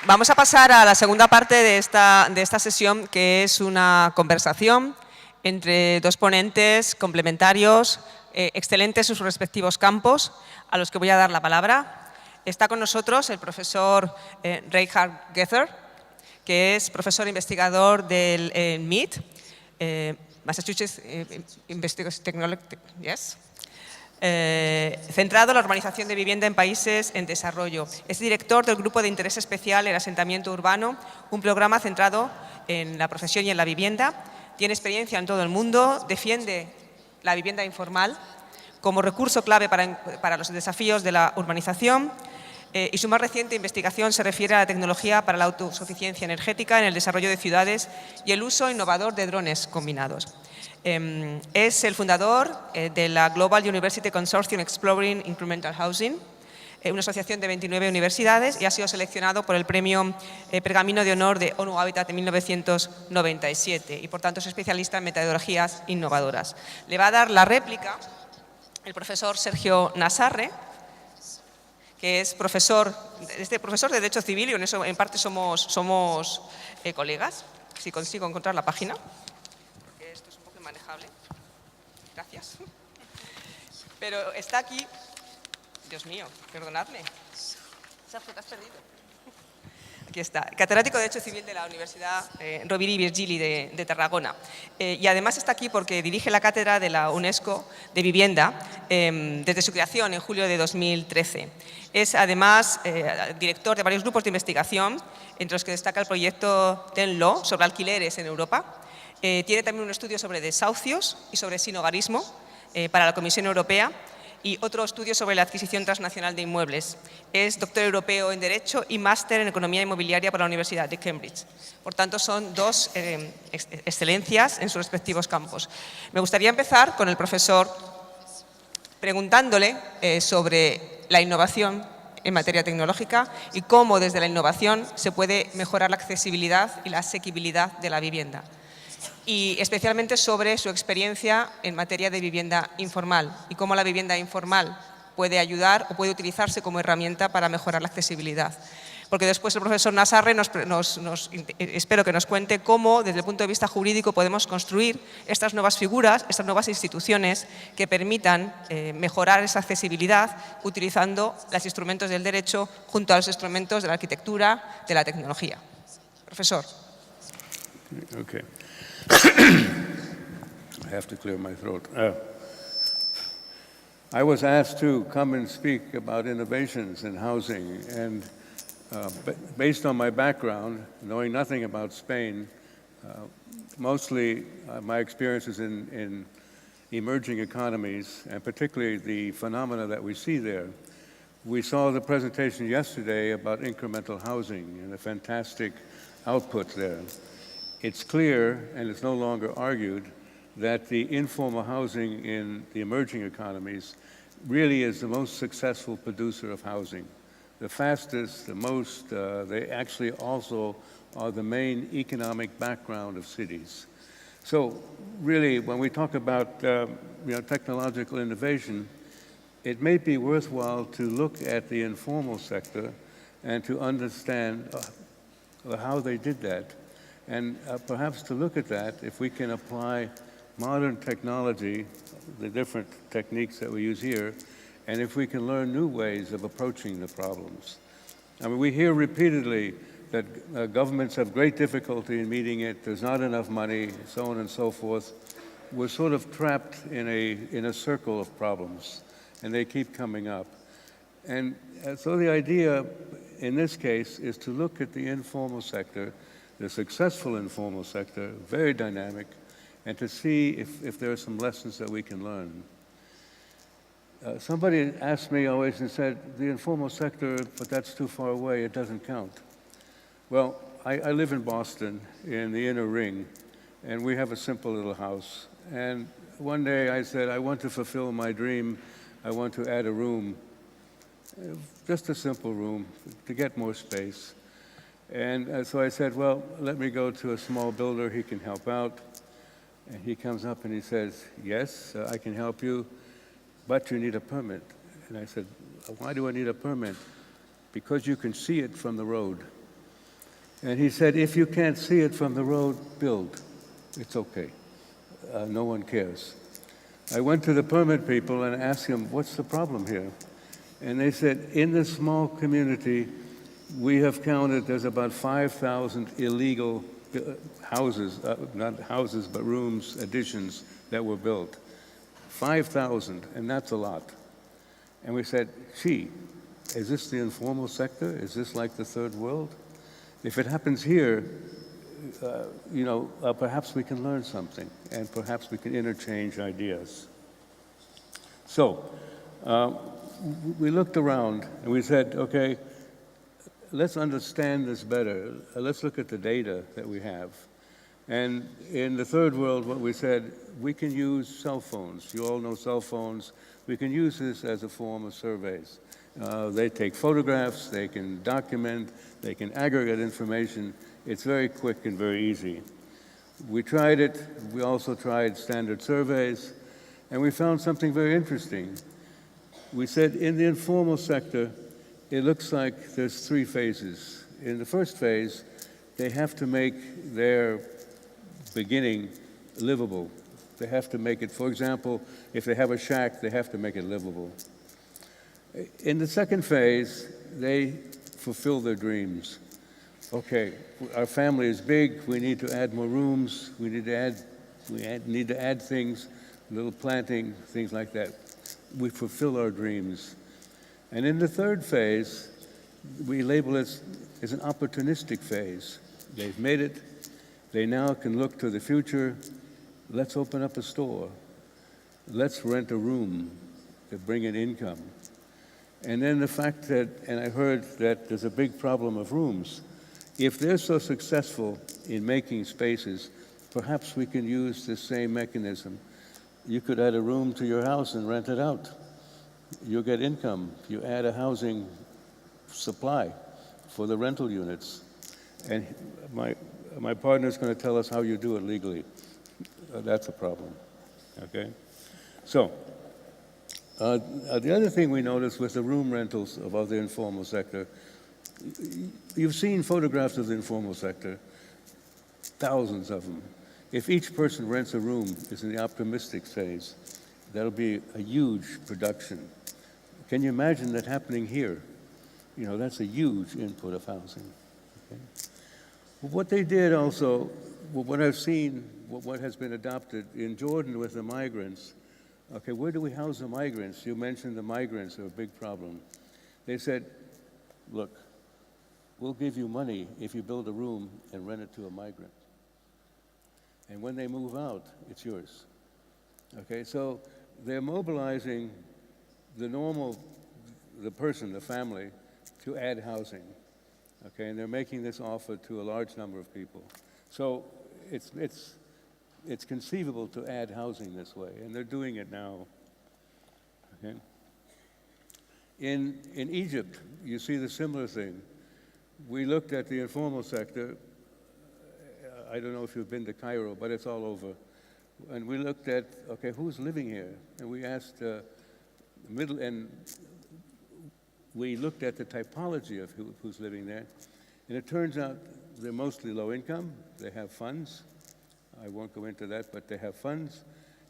vamos a pasar a la segunda parte de esta sesión, que es una conversación entre dos ponentes complementarios, excelentes en sus respectivos campos, a los que voy a dar la palabra. Está con nosotros el profesor Reinhard Gether, que es profesor investigador del MIT, Massachusetts Investigation Technology, centrado en la urbanización de vivienda en países en desarrollo. Es director del Grupo de Interés Especial en Asentamiento Urbano, un programa centrado en la profesión y en la vivienda. Tiene experiencia en todo el mundo, defiende la vivienda informal como recurso clave para los desafíos de la urbanización. Y su más reciente investigación se refiere a la tecnología para la autosuficiencia energética en el desarrollo de ciudades y el uso innovador de drones combinados. Es el fundador de la Global University Consortium Exploring Incremental Housing, una asociación de 29 universidades, y ha sido seleccionado por el premio Pergamino de Honor de ONU Habitat en 1997 y por tanto es especialista en metodologías innovadoras. Le va a dar la réplica el profesor Sergio Nassarre, que es profesor de Derecho Civil, y en eso en parte somos colegas. Si consigo encontrar la página, porque esto es un poco inmanejable. Gracias. Pero está aquí, Dios mío, perdonadme. Sergio, te has perdido. Aquí está, catedrático de Derecho Civil de la Universidad Rovira i Virgili de Tarragona. Y además está aquí porque dirige la cátedra de la UNESCO de Vivienda desde su creación en julio de 2013. Es además director de varios grupos de investigación, entre los que destaca el proyecto TENLO sobre alquileres en Europa. Tiene también un estudio sobre desahucios y sobre sinhogarismo para la Comisión Europea, y otro estudio sobre la adquisición transnacional de inmuebles. Es doctor europeo en Derecho y máster en Economía Inmobiliaria por la Universidad de Cambridge. Por tanto, son dos excelencias en sus respectivos campos. Me gustaría empezar con el profesor preguntándole sobre la innovación en materia tecnológica y cómo desde la innovación se puede mejorar la accesibilidad y la asequibilidad de la vivienda, y especialmente sobre su experiencia en materia de vivienda informal y cómo la vivienda informal puede ayudar o puede utilizarse como herramienta para mejorar la accesibilidad. Porque después el profesor Nassarre espero que nos cuente cómo, desde el punto de vista jurídico, podemos construir estas nuevas figuras, estas nuevas instituciones que permitan mejorar esa accesibilidad utilizando los instrumentos del derecho junto a los instrumentos de la arquitectura, de la tecnología. Profesor. Okay. I have to clear my throat. I was asked to come and speak about innovations in housing, and based on my background, knowing nothing about Spain, mostly my experiences in emerging economies, and particularly the phenomena that we see there. We saw the presentation yesterday about incremental housing and the fantastic output there. It's clear, and it's no longer argued, that the informal housing in the emerging economies really is the most successful producer of housing. The fastest, the most, they actually also are the main economic background of cities. So really, when we talk about technological innovation, it may be worthwhile to look at the informal sector and to understand how they did that. And perhaps to look at that, if we can apply modern technology, the different techniques that we use here, and if we can learn new ways of approaching the problems. I mean, we hear repeatedly that governments have great difficulty in meeting it, there's not enough money, so on and so forth. We're sort of trapped in a circle of problems, and they keep coming up. And so the idea in this case is to look at the informal sector, the successful informal sector, very dynamic, and to see if there are some lessons that we can learn. Somebody asked me always and said, the informal sector, but that's too far away, it doesn't count. Well, I live in Boston, in the inner ring, and we have a simple little house. And one day I said, I want to fulfill my dream. I want to add a room, just a simple room, to get more space. And so I said, well, let me go to a small builder, he can help out. And he comes up and he says, yes, I can help you, but you need a permit. And I said, why do I need a permit? Because you can see it from the road. And he said, if you can't see it from the road, build. It's okay. No one cares. I went to the permit people and asked them, what's the problem here? And they said, in this small community, we have counted there's about 5,000 illegal houses, not houses, but rooms, additions that were built. 5,000, and that's a lot. And we said, gee, is this the informal sector? Is this like the third world? If it happens here, perhaps we can learn something, and perhaps we can interchange ideas. So, we looked around, and we said, okay, let's understand this better. Let's look at the data that we have. And in the third world, what we said, we can use cell phones. You all know cell phones. We can use this as a form of surveys. They take photographs, they can document, they can aggregate information. It's very quick and very easy. We tried it. We also tried standard surveys, and we found something very interesting. We said in the informal sector, it looks like there's 3 phases. In the first phase, they have to make their beginning livable. They have to make it, for example, if they have a shack, they have to make it livable. In the second phase, they fulfill their dreams. Okay, our family is big, we need to add more rooms, we need to add things, little planting, things like that. We fulfill our dreams. And in the third phase, we label it as an opportunistic phase. They've made it. They now can look to the future. Let's open up a store. Let's rent a room to bring in income. And then the fact that, and I heard that there's a big problem of rooms. If they're so successful in making spaces, perhaps we can use this same mechanism. You could add a room to your house and rent it out. You'll get income. You add a housing supply for the rental units. And my partner's going to tell us how you do it legally. That's a problem, okay? So, the other thing we noticed was the room rentals of the informal sector. You've seen photographs of the informal sector, thousands of them. If each person rents a room, is in the optimistic phase, that'll be a huge production. Can you imagine that happening here? You know, that's a huge input of housing. Okay? What they did also, what I've seen, what has been adopted in Jordan with the migrants, okay, where do we house the migrants? You mentioned the migrants are a big problem. They said, look, we'll give you money if you build a room and rent it to a migrant. And when they move out, it's yours. Okay, so they're mobilizing the person, the family, to add housing. Okay, and they're making this offer to a large number of people. So it's conceivable to add housing this way, and they're doing it now. Okay. In Egypt, you see the similar thing. We looked at the informal sector. I don't know if you've been to Cairo, but it's all over. And we looked at, okay, who's living here? And we asked we looked at the typology of who's living there. And it turns out they're mostly low income. They have funds. I won't go into that, but they have funds.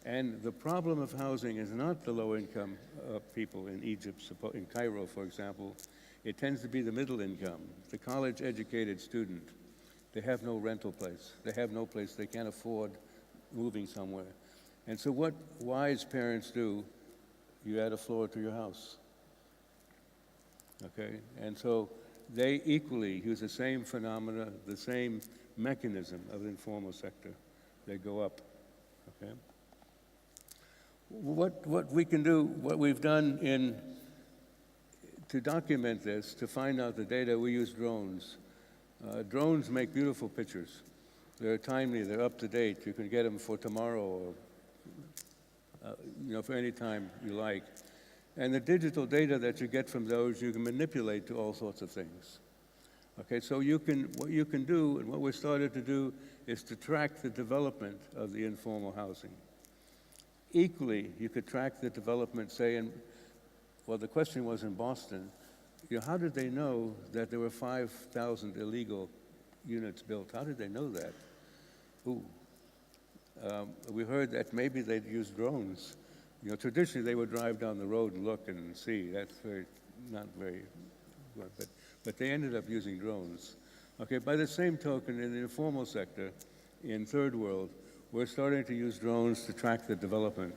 And the problem of housing is not the low income people in Egypt, in Cairo, for example. It tends to be the middle income, the college educated student. They have no rental place. They have no place. They can't afford moving somewhere. And so what wise parents do, you add a floor to your house. Okay? And so they equally use the same phenomena, the same mechanism of the informal sector. They go up, okay? What we can do, what we've done to document this, to find out the data, we use drones. Drones make beautiful pictures. They're timely, they're up to date. You can get them for tomorrow or for any time you like. And the digital data that you get from those, you can manipulate to all sorts of things. Okay, so what you can do, and what we started to do, is to track the development of the informal housing. Equally, you could track the development, say, the question was in Boston, how did they know that there were 5,000 illegal units built? How did they know that? We heard that maybe they'd use drones. Traditionally they would drive down the road and look and see. That's not very good, but they ended up using drones. Okay, by the same token, in the informal sector, in third world, we're starting to use drones to track the development.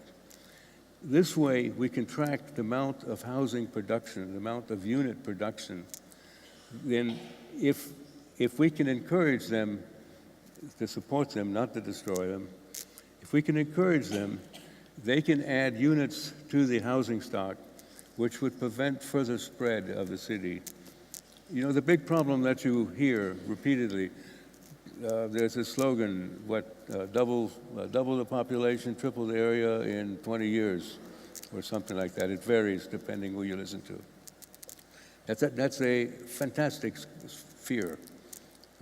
This way, we can track the amount of housing production, the amount of unit production. Then if we can encourage them to support them, not to destroy them, if we can encourage them, they can add units to the housing stock, which would prevent further spread of the city. The big problem that you hear repeatedly, there's a slogan, double the population, triple the area in 20 years, or something like that. It varies depending who you listen to. That's a fantastic fear,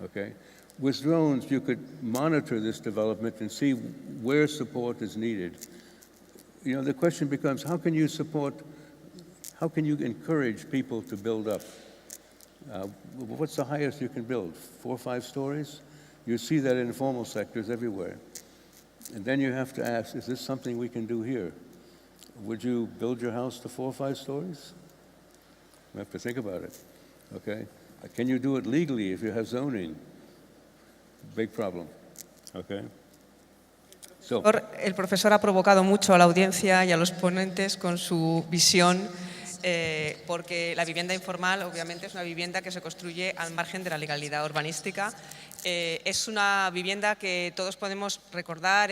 okay? With drones, you could monitor this development and see where support is needed. The question becomes, how can you encourage people to build up? What's the highest you can build? 4 or 5 stories? You see that in informal sectors everywhere. And then you have to ask, is this something we can do here? Would you build your house to 4 or 5 stories? You have to think about it, okay? Can you do it legally if you have zoning? Big problem, okay? El profesor ha provocado mucho a la audiencia y a los ponentes con su visión, porque la vivienda informal obviamente es una vivienda que se construye al margen de la legalidad urbanística. Es una vivienda que todos podemos recordar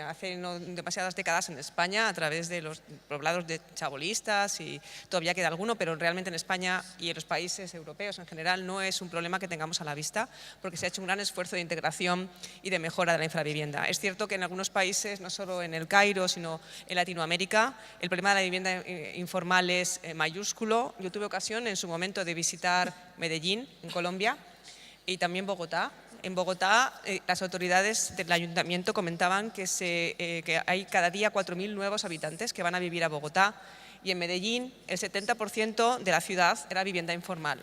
hace no demasiadas décadas en España a través de los poblados de chabolistas, y todavía queda alguno, pero realmente en España y en los países europeos en general no es un problema que tengamos a la vista, porque se ha hecho un gran esfuerzo de integración y de mejora de la infravivienda. Es cierto que en algunos países, no solo en el Cairo, sino en Latinoamérica, el problema de la vivienda informal es mayúsculo. Yo tuve ocasión en su momento de visitar Medellín, en Colombia, y también Bogotá. En Bogotá, las autoridades del ayuntamiento comentaban que hay cada día 4.000 nuevos habitantes que van a vivir a Bogotá, y en Medellín el 70% de la ciudad era vivienda informal.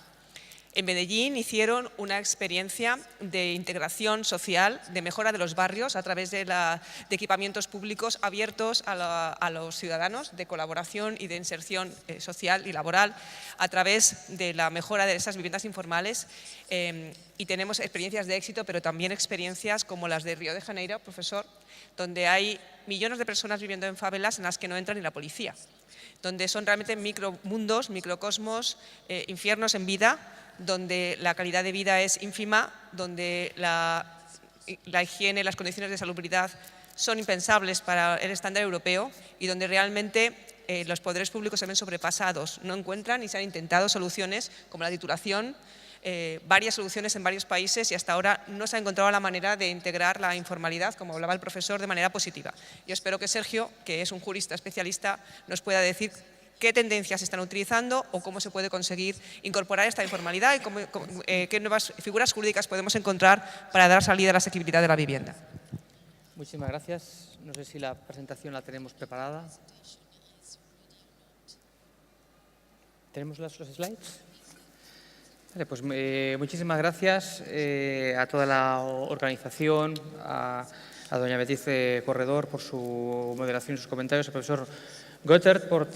En Medellín hicieron una experiencia de integración social, de mejora de los barrios a través de equipamientos públicos abiertos a los ciudadanos, de colaboración y de inserción social y laboral a través de la mejora de esas viviendas informales. Y tenemos experiencias de éxito, pero también experiencias como las de Río de Janeiro, profesor, donde hay millones de personas viviendo en favelas en las que no entra ni la policía, donde son realmente micromundos, microcosmos, infiernos en vida, donde la calidad de vida es ínfima, donde la higiene, las condiciones de salubridad son impensables para el estándar europeo, y donde realmente los poderes públicos se ven sobrepasados, no encuentran y se han intentado soluciones como la titulación, varias soluciones en varios países, y hasta ahora no se ha encontrado la manera de integrar la informalidad, como hablaba el profesor, de manera positiva. Yo espero que Sergio, que es un jurista especialista, nos pueda decir qué tendencias se están utilizando o cómo se puede conseguir incorporar esta informalidad y qué nuevas figuras jurídicas podemos encontrar para dar salida a la asequibilidad de la vivienda. Muchísimas gracias. No sé si la presentación la tenemos preparada. ¿Tenemos los slides? Vale, pues muchísimas gracias a toda la organización, a doña Beatriz Corredor por su moderación y sus comentarios, al profesor Goethert por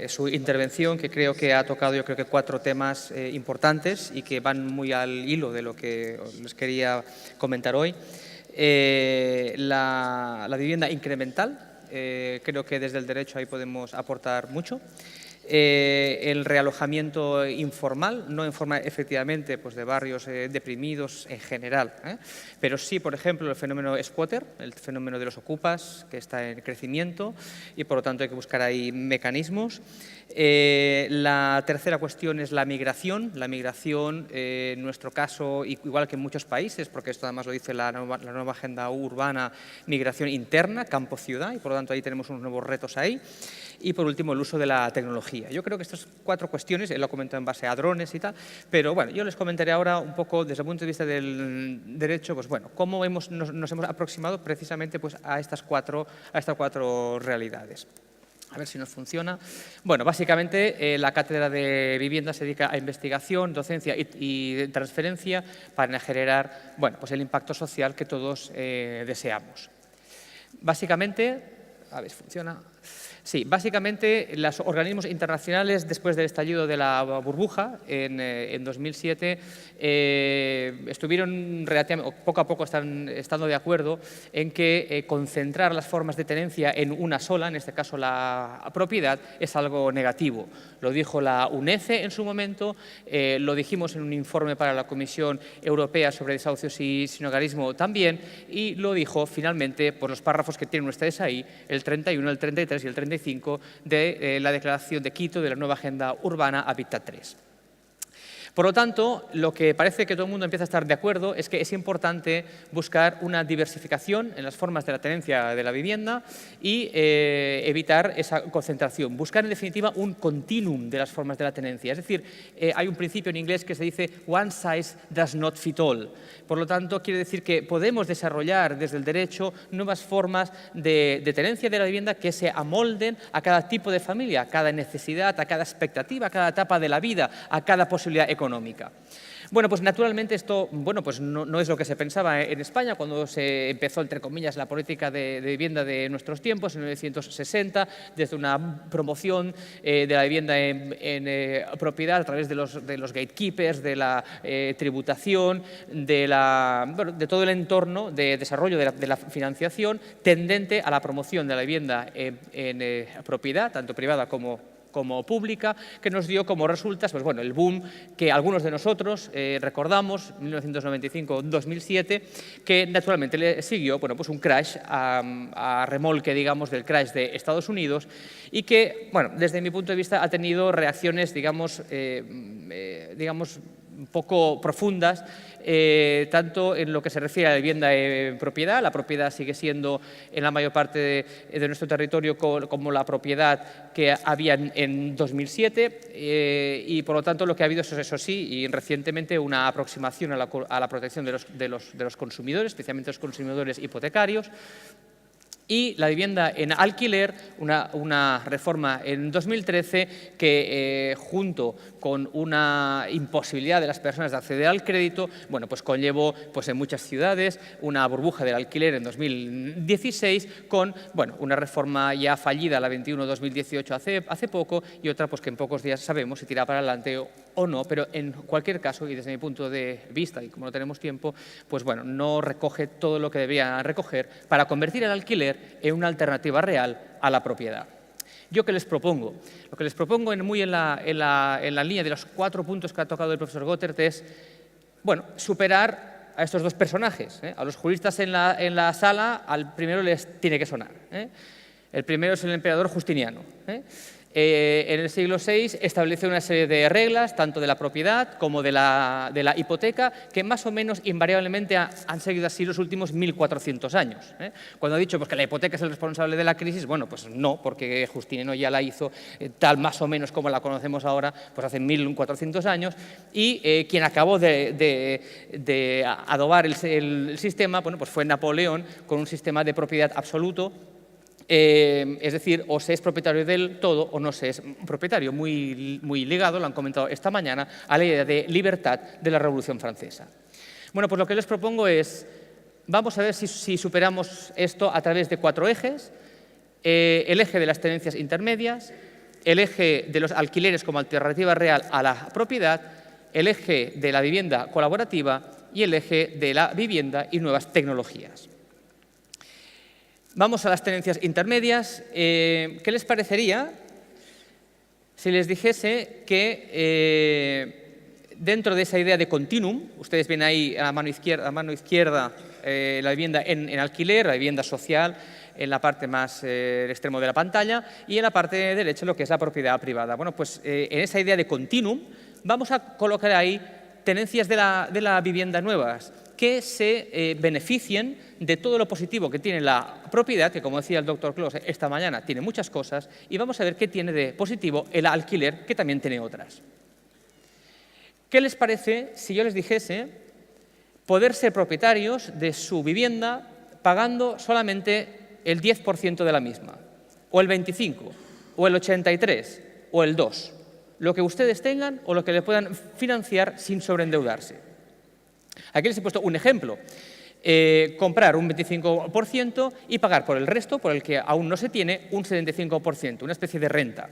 su intervención, que creo que ha tocado, yo creo que 4 temas importantes y que van muy al hilo de lo que les quería comentar hoy. La vivienda incremental, creo que desde el derecho ahí podemos aportar mucho. el realojamiento informal, no en forma efectivamente pues, de barrios deprimidos en general, pero sí, por ejemplo, el fenómeno squatter, el fenómeno de los ocupas, que está en crecimiento y por lo tanto hay que buscar ahí mecanismos. La tercera cuestión es la migración. La migración, en nuestro caso, igual que en muchos países, porque esto además lo dice la nueva agenda urbana, migración interna, campo-ciudad, y por lo tanto ahí tenemos unos nuevos retos ahí. Y por último, el uso de la tecnología. Yo creo que estas 4 cuestiones, él lo comentó en base a drones y tal, pero bueno, yo les comentaré ahora un poco desde el punto de vista del derecho, pues bueno, cómo nos hemos aproximado precisamente pues, a estas cuatro realidades. A ver si nos funciona. Bueno, básicamente la Cátedra de Vivienda se dedica a investigación, docencia y transferencia para generar bueno, pues el impacto social que todos deseamos. Básicamente, a ver si funciona. Sí, básicamente los organismos internacionales después del estallido de la burbuja en 2007 estuvieron relativamente, poco a poco estando de acuerdo en que concentrar las formas de tenencia en una sola, en este caso la propiedad, es algo negativo. Lo dijo la UNECE en su momento, lo dijimos en un informe para la Comisión Europea sobre desahucios y sinhogarismo también, y lo dijo finalmente por los párrafos que tienen ustedes ahí, el 31, el 33 y el 35 de la Declaración de Quito de la nueva Agenda Urbana Hábitat 3. Por lo tanto, lo que parece que todo el mundo empieza a estar de acuerdo es que es importante buscar una diversificación en las formas de la tenencia de la vivienda y evitar esa concentración. Buscar, en definitiva, un continuum de las formas de la tenencia. Es decir, hay un principio en inglés que se dice one size does not fit all. Por lo tanto, quiere decir que podemos desarrollar desde el derecho nuevas formas de tenencia de la vivienda que se amolden a cada tipo de familia, a cada necesidad, a cada expectativa, a cada etapa de la vida, a cada posibilidad económica. Bueno, pues naturalmente esto bueno, pues no es lo que se pensaba en España cuando se empezó, entre comillas, la política de vivienda de nuestros tiempos, en 1960, desde una promoción de la vivienda en propiedad a través de los gatekeepers, de la tributación, de todo el entorno de desarrollo de la financiación tendente a la promoción de la vivienda en propiedad, tanto privada como pública, que nos dio como resultas pues bueno, el boom que algunos de nosotros recordamos, 1995-2007, que naturalmente le siguió bueno, pues un crash a remolque, digamos, del crash de Estados Unidos y que, bueno, desde mi punto de vista ha tenido reacciones, digamos, un poco profundas, tanto en lo que se refiere a la vivienda en propiedad. La propiedad sigue siendo en la mayor parte de nuestro territorio como la propiedad que había en 2007 y por lo tanto lo que ha habido es, eso sí, y recientemente una aproximación a la protección de los consumidores, especialmente los consumidores hipotecarios. Y la vivienda en alquiler, una reforma en 2013 que junto con una imposibilidad de las personas de acceder al crédito, bueno, pues conllevó pues en muchas ciudades una burbuja del alquiler en 2016 con bueno, una reforma ya fallida, la 21-2018 hace poco, y otra pues que en pocos días sabemos si tira para adelante o no, pero en cualquier caso, y desde mi punto de vista, y como no tenemos tiempo, pues bueno, no recoge todo lo que debía recoger para convertir el alquiler en una alternativa real a la propiedad. ¿Yo qué les propongo? Lo que les propongo muy en la línea de los 4 puntos que ha tocado el profesor Gottert es, bueno, superar a estos dos personajes. A los juristas en la sala, al primero les tiene que sonar. El primero es el emperador Justiniano. En el siglo VI estableció una serie de reglas, tanto de la propiedad como de la hipoteca, que más o menos invariablemente han seguido así los últimos 1400 años. Cuando ha dicho pues, que la hipoteca es el responsable de la crisis, bueno, pues no, porque Justiniano ya la hizo tal más o menos como la conocemos ahora, pues hace 1400 años, y quien acabó de adobar el sistema, bueno, pues fue Napoleón, con un sistema de propiedad absoluto. Es decir, o se es propietario del todo o no se es propietario, muy ligado, lo han comentado esta mañana, a la idea de libertad de la Revolución Francesa. Bueno, pues lo que les propongo es, vamos a ver si superamos esto a través de 4 ejes, el eje de las tenencias intermedias, el eje de los alquileres como alternativa real a la propiedad, el eje de la vivienda colaborativa y el eje de la vivienda y nuevas tecnologías. Vamos a las tenencias intermedias. ¿Qué les parecería si les dijese que dentro de esa idea de continuum, ustedes ven ahí a mano izquierda la vivienda en alquiler, la vivienda social, en la parte más extremo de la pantalla, y en la parte derecha lo que es la propiedad privada. Bueno, pues en esa idea de continuum vamos a colocar ahí tenencias de la vivienda nuevas que se beneficien de todo lo positivo que tiene la propiedad, que como decía el doctor Close esta mañana, tiene muchas cosas, y vamos a ver qué tiene de positivo el alquiler, que también tiene otras. ¿Qué les parece si yo les dijese poder ser propietarios de su vivienda pagando solamente el 10% de la misma, o el 25%, o el 83%, o el 2%, lo que ustedes tengan o lo que le puedan financiar sin sobreendeudarse? Aquí les he puesto un ejemplo. Comprar un 25% y pagar por el resto, por el que aún no se tiene, un 75%, una especie de renta.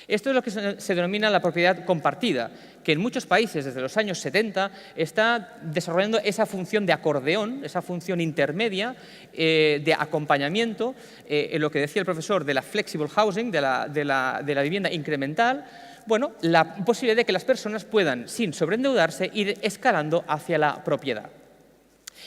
Esto es lo que se denomina la propiedad compartida, que en muchos países desde los años 70 está desarrollando esa función de acordeón, esa función intermedia de acompañamiento, en lo que decía el profesor de la flexible housing, de la vivienda incremental. Bueno, la posibilidad de que las personas puedan, sin sobreendeudarse, ir escalando hacia la propiedad.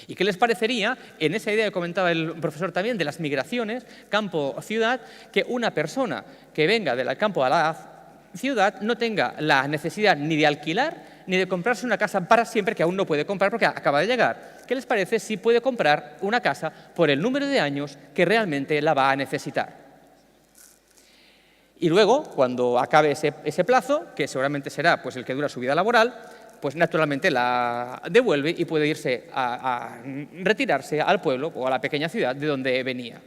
¿Y qué les parecería, en esa idea que comentaba el profesor también, de las migraciones, campo-ciudad, que una persona que venga del campo a la ciudad no tenga la necesidad ni de alquilar ni de comprarse una casa para siempre, que aún no puede comprar porque acaba de llegar? ¿Qué les parece si puede comprar una casa por el número de años que realmente la va a necesitar? Y luego, cuando acabe ese plazo, que seguramente será pues, el que dura su vida laboral, pues naturalmente la devuelve y puede irse a retirarse al pueblo o a la pequeña ciudad de donde venía.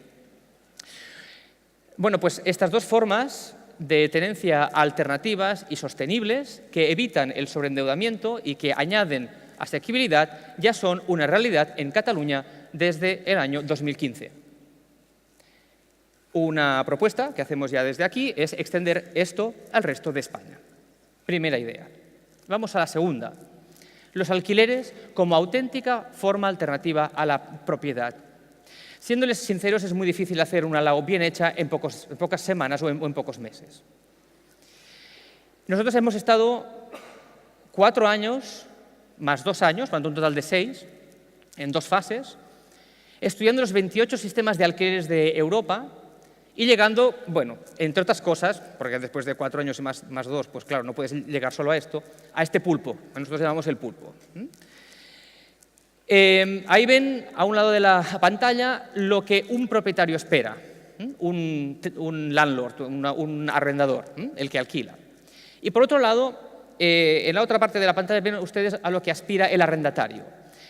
Bueno, pues estas dos formas de tenencia alternativas y sostenibles que evitan el sobreendeudamiento y que añaden asequibilidad ya son una realidad en Cataluña desde el año 2015. Una propuesta que hacemos ya desde aquí es extender esto al resto de España. Primera idea. Vamos a la segunda. Los alquileres como auténtica forma alternativa a la propiedad. Siéndoles sinceros, es muy difícil hacer una LAO bien hecha en pocas semanas o en pocos meses. Nosotros hemos estado 4 años, más 2 años, un total de 6, en 2 fases, estudiando los 28 sistemas de alquileres de Europa y llegando, bueno, entre otras cosas, porque después de 4 años y más 2, pues claro, no puedes llegar solo a esto, a este pulpo, que nosotros llamamos el pulpo. Ahí ven, a un lado de la pantalla, lo que un propietario espera, un landlord, un arrendador, el que alquila. Y por otro lado, en la otra parte de la pantalla ven ustedes a lo que aspira el arrendatario.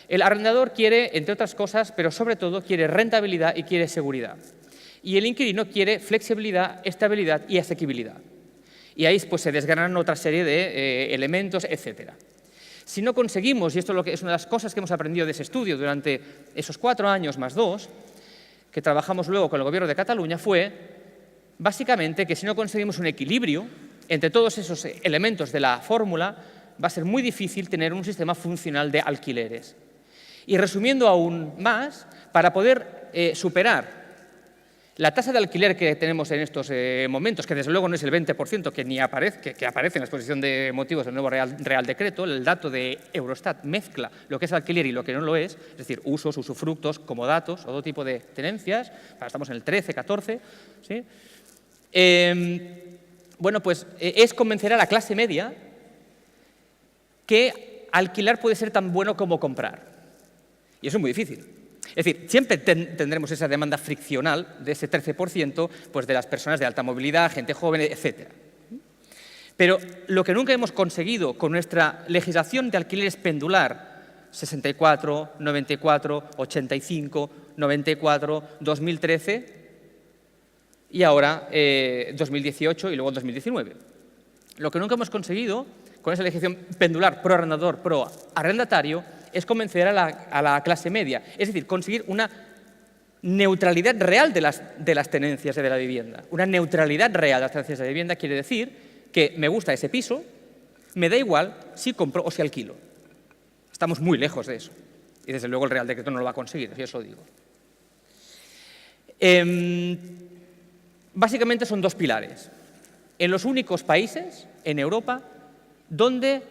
El arrendador quiere, entre otras cosas, pero sobre todo quiere rentabilidad y quiere seguridad. Y el inquilino quiere flexibilidad, estabilidad y asequibilidad. Y ahí pues, se desgranan otra serie de elementos, etc. Si no conseguimos, y esto es una de las cosas que hemos aprendido de ese estudio durante esos 4 años más 2, que trabajamos luego con el Gobierno de Cataluña, fue básicamente que si no conseguimos un equilibrio entre todos esos elementos de la fórmula, va a ser muy difícil tener un sistema funcional de alquileres. Y resumiendo aún más, para poder superar la tasa de alquiler que tenemos en estos momentos, que desde luego no es el 20%, que ni aparece, que aparece en la exposición de motivos del nuevo Real Decreto, el dato de Eurostat mezcla lo que es alquiler y lo que no lo es decir, usos, usufructos, comodatos, todo tipo de tenencias, estamos en el 13, 14, ¿sí? Bueno, pues es convencer a la clase media que alquilar puede ser tan bueno como comprar. Y eso es muy difícil. Es decir, siempre tendremos esa demanda friccional de ese 13% pues de las personas de alta movilidad, gente joven, etc. Pero lo que nunca hemos conseguido con nuestra legislación de alquileres pendular, 64, 94, 85, 94, 2013 y ahora 2018 y luego 2019. Lo que nunca hemos conseguido con esa legislación pendular pro-arrendador, pro-arrendatario, es convencer a la clase media, es decir, conseguir una neutralidad real de las tenencias de la vivienda. Una neutralidad real de las tenencias de la vivienda quiere decir que me gusta ese piso, me da igual si compro o si alquilo. Estamos muy lejos de eso. Y desde luego el Real Decreto no lo va a conseguir, yo eso digo. Básicamente son 2 pilares. en los únicos países en Europa donde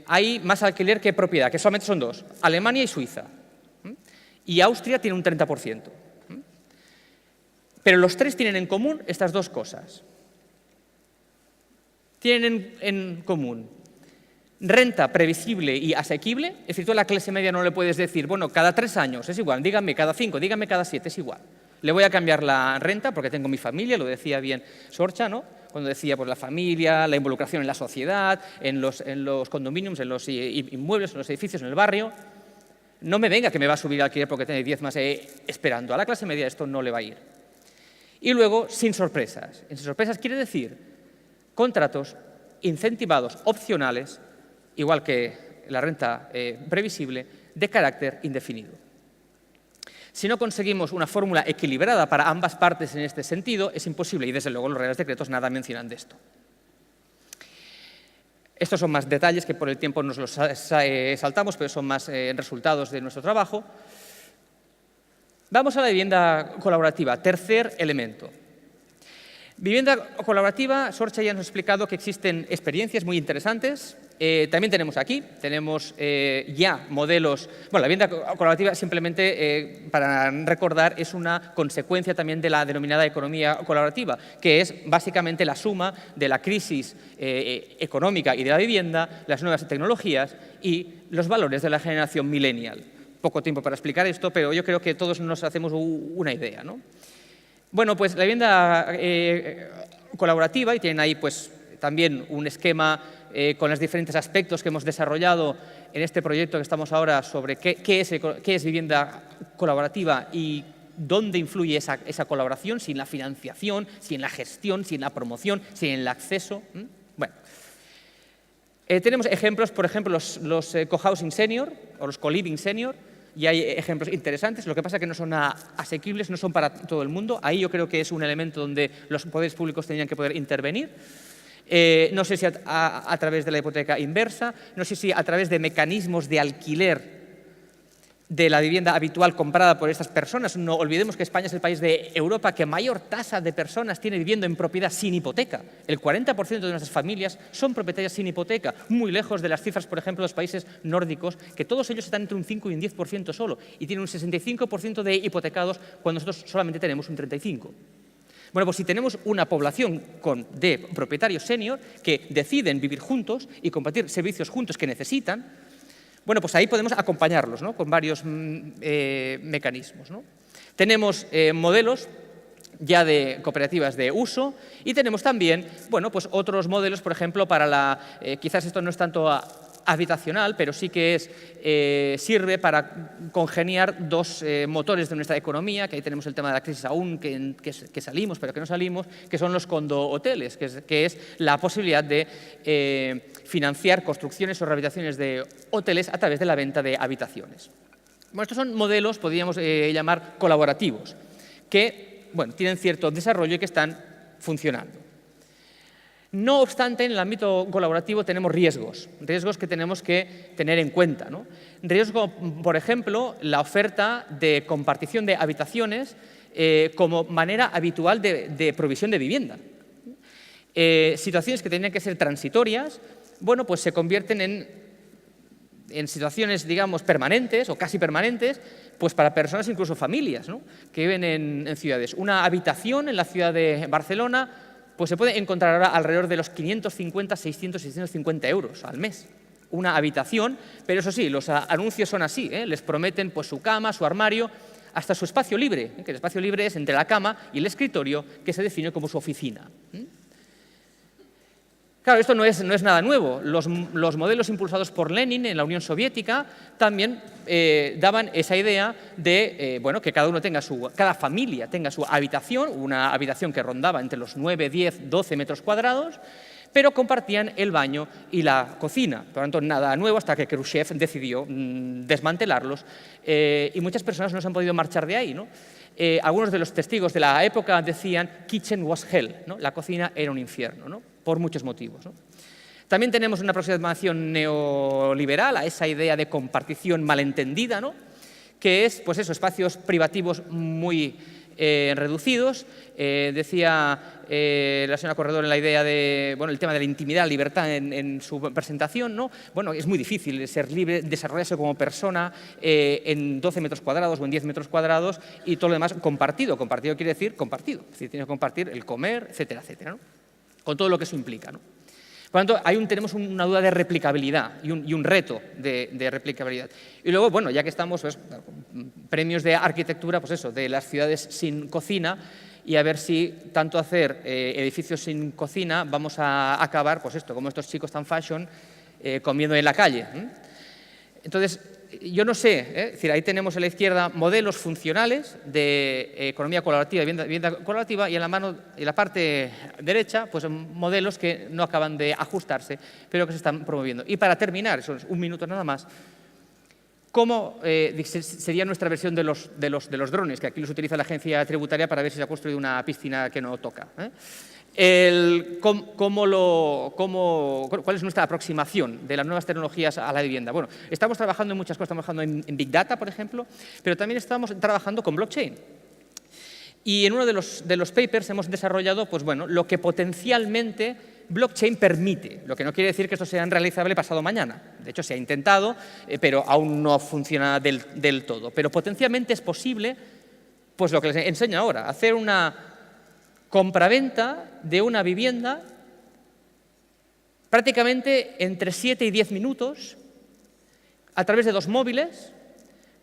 hay más alquiler que propiedad, que solamente son dos, Alemania y Suiza. Y Austria tiene un 30%. Pero los tres tienen en común estas dos cosas. Tienen en común renta previsible y asequible, es decir, tú a la clase media no le puedes decir, bueno, cada 3 años es igual, dígame cada 5, dígame cada 7, es igual. Le voy a cambiar la renta porque tengo mi familia, lo decía bien Sorcha, ¿no? Cuando decía pues, la familia, la involucración en la sociedad, en los condominios, en los inmuebles, en los edificios, en el barrio. No me venga que me va a subir el alquiler porque tiene 10 más esperando. A la clase media esto no le va a ir. Y luego, sin sorpresas. Sin sorpresas quiere decir contratos incentivados, opcionales, igual que la renta previsible, de carácter indefinido. Si no conseguimos una fórmula equilibrada para ambas partes en este sentido, es imposible, y desde luego los Reales Decretos nada mencionan de esto. Estos son más detalles que por el tiempo nos los saltamos, pero son más resultados de nuestro trabajo. Vamos a la vivienda colaborativa, tercer elemento. Vivienda colaborativa, Sorcha ya nos ha explicado que existen experiencias muy interesantes. También tenemos aquí, tenemos ya modelos. Bueno, la vivienda colaborativa simplemente, para recordar, es una consecuencia también de la denominada economía colaborativa, que es básicamente la suma de la crisis económica y de la vivienda, las nuevas tecnologías y los valores de la generación millennial. Poco tiempo para explicar esto, pero yo creo que todos nos hacemos una idea, ¿no? Bueno, pues la vivienda colaborativa, y tienen ahí pues también un esquema con los diferentes aspectos que hemos desarrollado en este proyecto que estamos ahora sobre qué es vivienda colaborativa y dónde influye esa colaboración, si en la financiación, si en la gestión, si en la promoción, si en el acceso. Bueno, tenemos ejemplos, por ejemplo, los cohousing senior o los co-living senior. Y hay ejemplos interesantes, lo que pasa es que no son asequibles, no son para todo el mundo. Ahí yo creo que es un elemento donde los poderes públicos tendrían que poder intervenir. No sé si a través de la hipoteca inversa, no sé si a través de mecanismos de alquiler de la vivienda habitual comprada por estas personas. No olvidemos que España es el país de Europa que mayor tasa de personas tiene viviendo en propiedad sin hipoteca. El 40% de nuestras familias son propietarias sin hipoteca, muy lejos de las cifras, por ejemplo, de los países nórdicos, que todos ellos están entre un 5 y un 10% solo, y tienen un 65% de hipotecados cuando nosotros solamente tenemos un 35%. Bueno, pues si tenemos una población de propietarios senior que deciden vivir juntos y compartir servicios juntos que necesitan, bueno, pues ahí podemos acompañarlos, ¿no? Con varios mecanismos, ¿no? Tenemos modelos ya de cooperativas de uso y tenemos también, bueno, pues otros modelos, por ejemplo, para quizás esto no es tanto habitacional, pero sí que sirve para congeniar dos motores de nuestra economía, que ahí tenemos el tema de la crisis aún, que salimos, pero que no salimos, que son los condo-hoteles, que es la posibilidad de financiar construcciones o rehabilitaciones de hoteles a través de la venta de habitaciones. Bueno, estos son modelos, podríamos llamar colaborativos, que bueno, tienen cierto desarrollo y que están funcionando. No obstante, en el ámbito colaborativo tenemos riesgos que tenemos que tener en cuenta, ¿no? Riesgo, por ejemplo, la oferta de compartición de habitaciones como manera habitual de provisión de vivienda. Situaciones que tenían que ser transitorias, bueno, pues se convierten en situaciones, digamos, permanentes o casi permanentes, pues para personas, incluso familias, ¿no? Que viven en ciudades. Una habitación en la ciudad de Barcelona pues se puede encontrar ahora alrededor de los 550, 600, 650 euros al mes. Una habitación, pero eso sí, los anuncios son así, les prometen pues, su cama, su armario, hasta su espacio libre, que el espacio libre es entre la cama y el escritorio, que se define como su oficina. Claro, esto no es nada nuevo. Los modelos impulsados por Lenin en la Unión Soviética también daban esa idea de bueno, que cada familia tenga su habitación, una habitación que rondaba entre los 9, 10, 12 metros cuadrados, pero compartían el baño y la cocina. Por lo tanto, nada nuevo hasta que Khrushchev decidió desmantelarlos y muchas personas no se han podido marchar de ahí, ¿no? Algunos de los testigos de la época decían kitchen was hell, ¿no? La cocina era un infierno, ¿no? Por muchos motivos, ¿no? También tenemos una aproximación neoliberal a esa idea de compartición malentendida, ¿no? Que es, pues eso, espacios privativos muy reducidos. Decía la señora Corredor en la idea de, bueno, el tema de la intimidad, la libertad en su presentación, ¿no? Bueno, es muy difícil ser libre, desarrollarse como persona en 12 metros cuadrados o en 10 metros cuadrados y todo lo demás compartido. Compartido quiere decir compartido, es decir, tiene que compartir el comer, etcétera, etcétera, ¿no? Con todo lo que eso implica, ¿no? Por lo tanto, tenemos una duda de replicabilidad y un reto de replicabilidad. Y luego, bueno, ya que estamos, pues, premios de arquitectura, pues eso, de las ciudades sin cocina, y a ver si tanto hacer edificios sin cocina vamos a acabar, pues esto, como estos chicos tan fashion, comiendo en la calle. Entonces, yo no sé, es decir, ahí tenemos a la izquierda modelos funcionales de economía colaborativa y vivienda colaborativa, y en la parte derecha, pues modelos que no acaban de ajustarse, pero que se están promoviendo. Y para terminar, eso es un minuto nada más, ¿cómo sería nuestra versión de los drones? Que aquí los utiliza la agencia tributaria para ver si se ha construido una piscina que no toca. ¿Cuál es nuestra aproximación de las nuevas tecnologías a la vivienda? Bueno, estamos trabajando en muchas cosas, estamos trabajando en Big Data, por ejemplo, pero también estamos trabajando con blockchain. Y en uno de los papers hemos desarrollado, pues bueno, lo que potencialmente blockchain permite, lo que no quiere decir que esto sea realizable pasado mañana. De hecho, se ha intentado, pero aún no funciona del todo. Pero potencialmente es posible, pues lo que les enseño ahora, hacer una compraventa de una vivienda prácticamente entre 7 y 10 minutos a través de 2 móviles,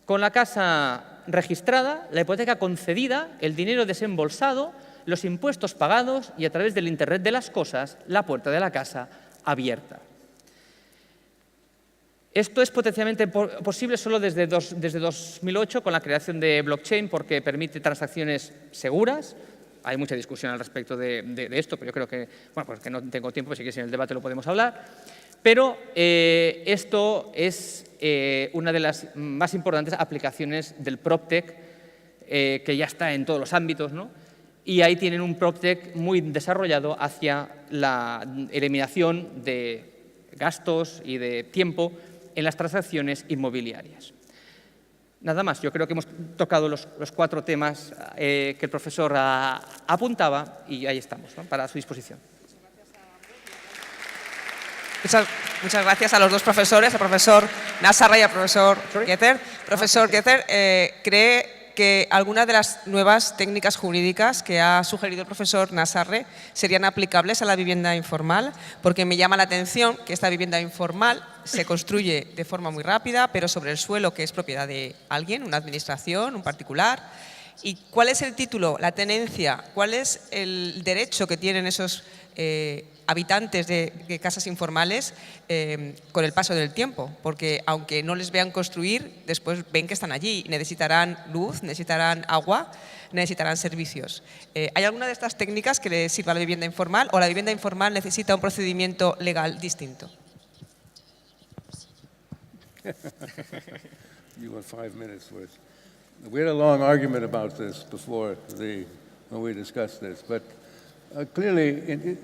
con la casa registrada, la hipoteca concedida, el dinero desembolsado, los impuestos pagados y a través del Internet de las cosas, la puerta de la casa abierta. Esto es potencialmente posible solo desde 2008 con la creación de blockchain, porque permite transacciones seguras. Hay mucha discusión al respecto de esto, pero yo creo que, bueno, pues que no tengo tiempo, si quieres en el debate lo podemos hablar. Pero esto es una de las más importantes aplicaciones del PropTech, que ya está en todos los ámbitos, ¿no? Y ahí tienen un PropTech muy desarrollado hacia la eliminación de gastos y de tiempo en las transacciones inmobiliarias. Nada más, yo creo que hemos tocado los 4 temas que el profesor apuntaba y ahí estamos, ¿no? Para su disposición. Muchas gracias a los 2 profesores, al profesor Nazarre y al profesor Gezer. Profesor Gezer, ¿cree que algunas de las nuevas técnicas jurídicas que ha sugerido el profesor Nazarre serían aplicables a la vivienda informal? Porque me llama la atención que esta vivienda informal se construye de forma muy rápida, pero sobre el suelo que es propiedad de alguien, una administración, un particular. ¿Y cuál es el título, la tenencia, cuál es el derecho que tienen esos habitantes de casas informales con el paso del tiempo? Porque aunque no les vean construir, después ven que están allí, necesitarán luz, necesitarán agua, necesitarán servicios. ¿Hay alguna de estas técnicas que les sirva a la vivienda informal o la vivienda informal necesita un procedimiento legal distinto? You want 5 minutes worth. We had a long argument about this before when we discussed this, but clearly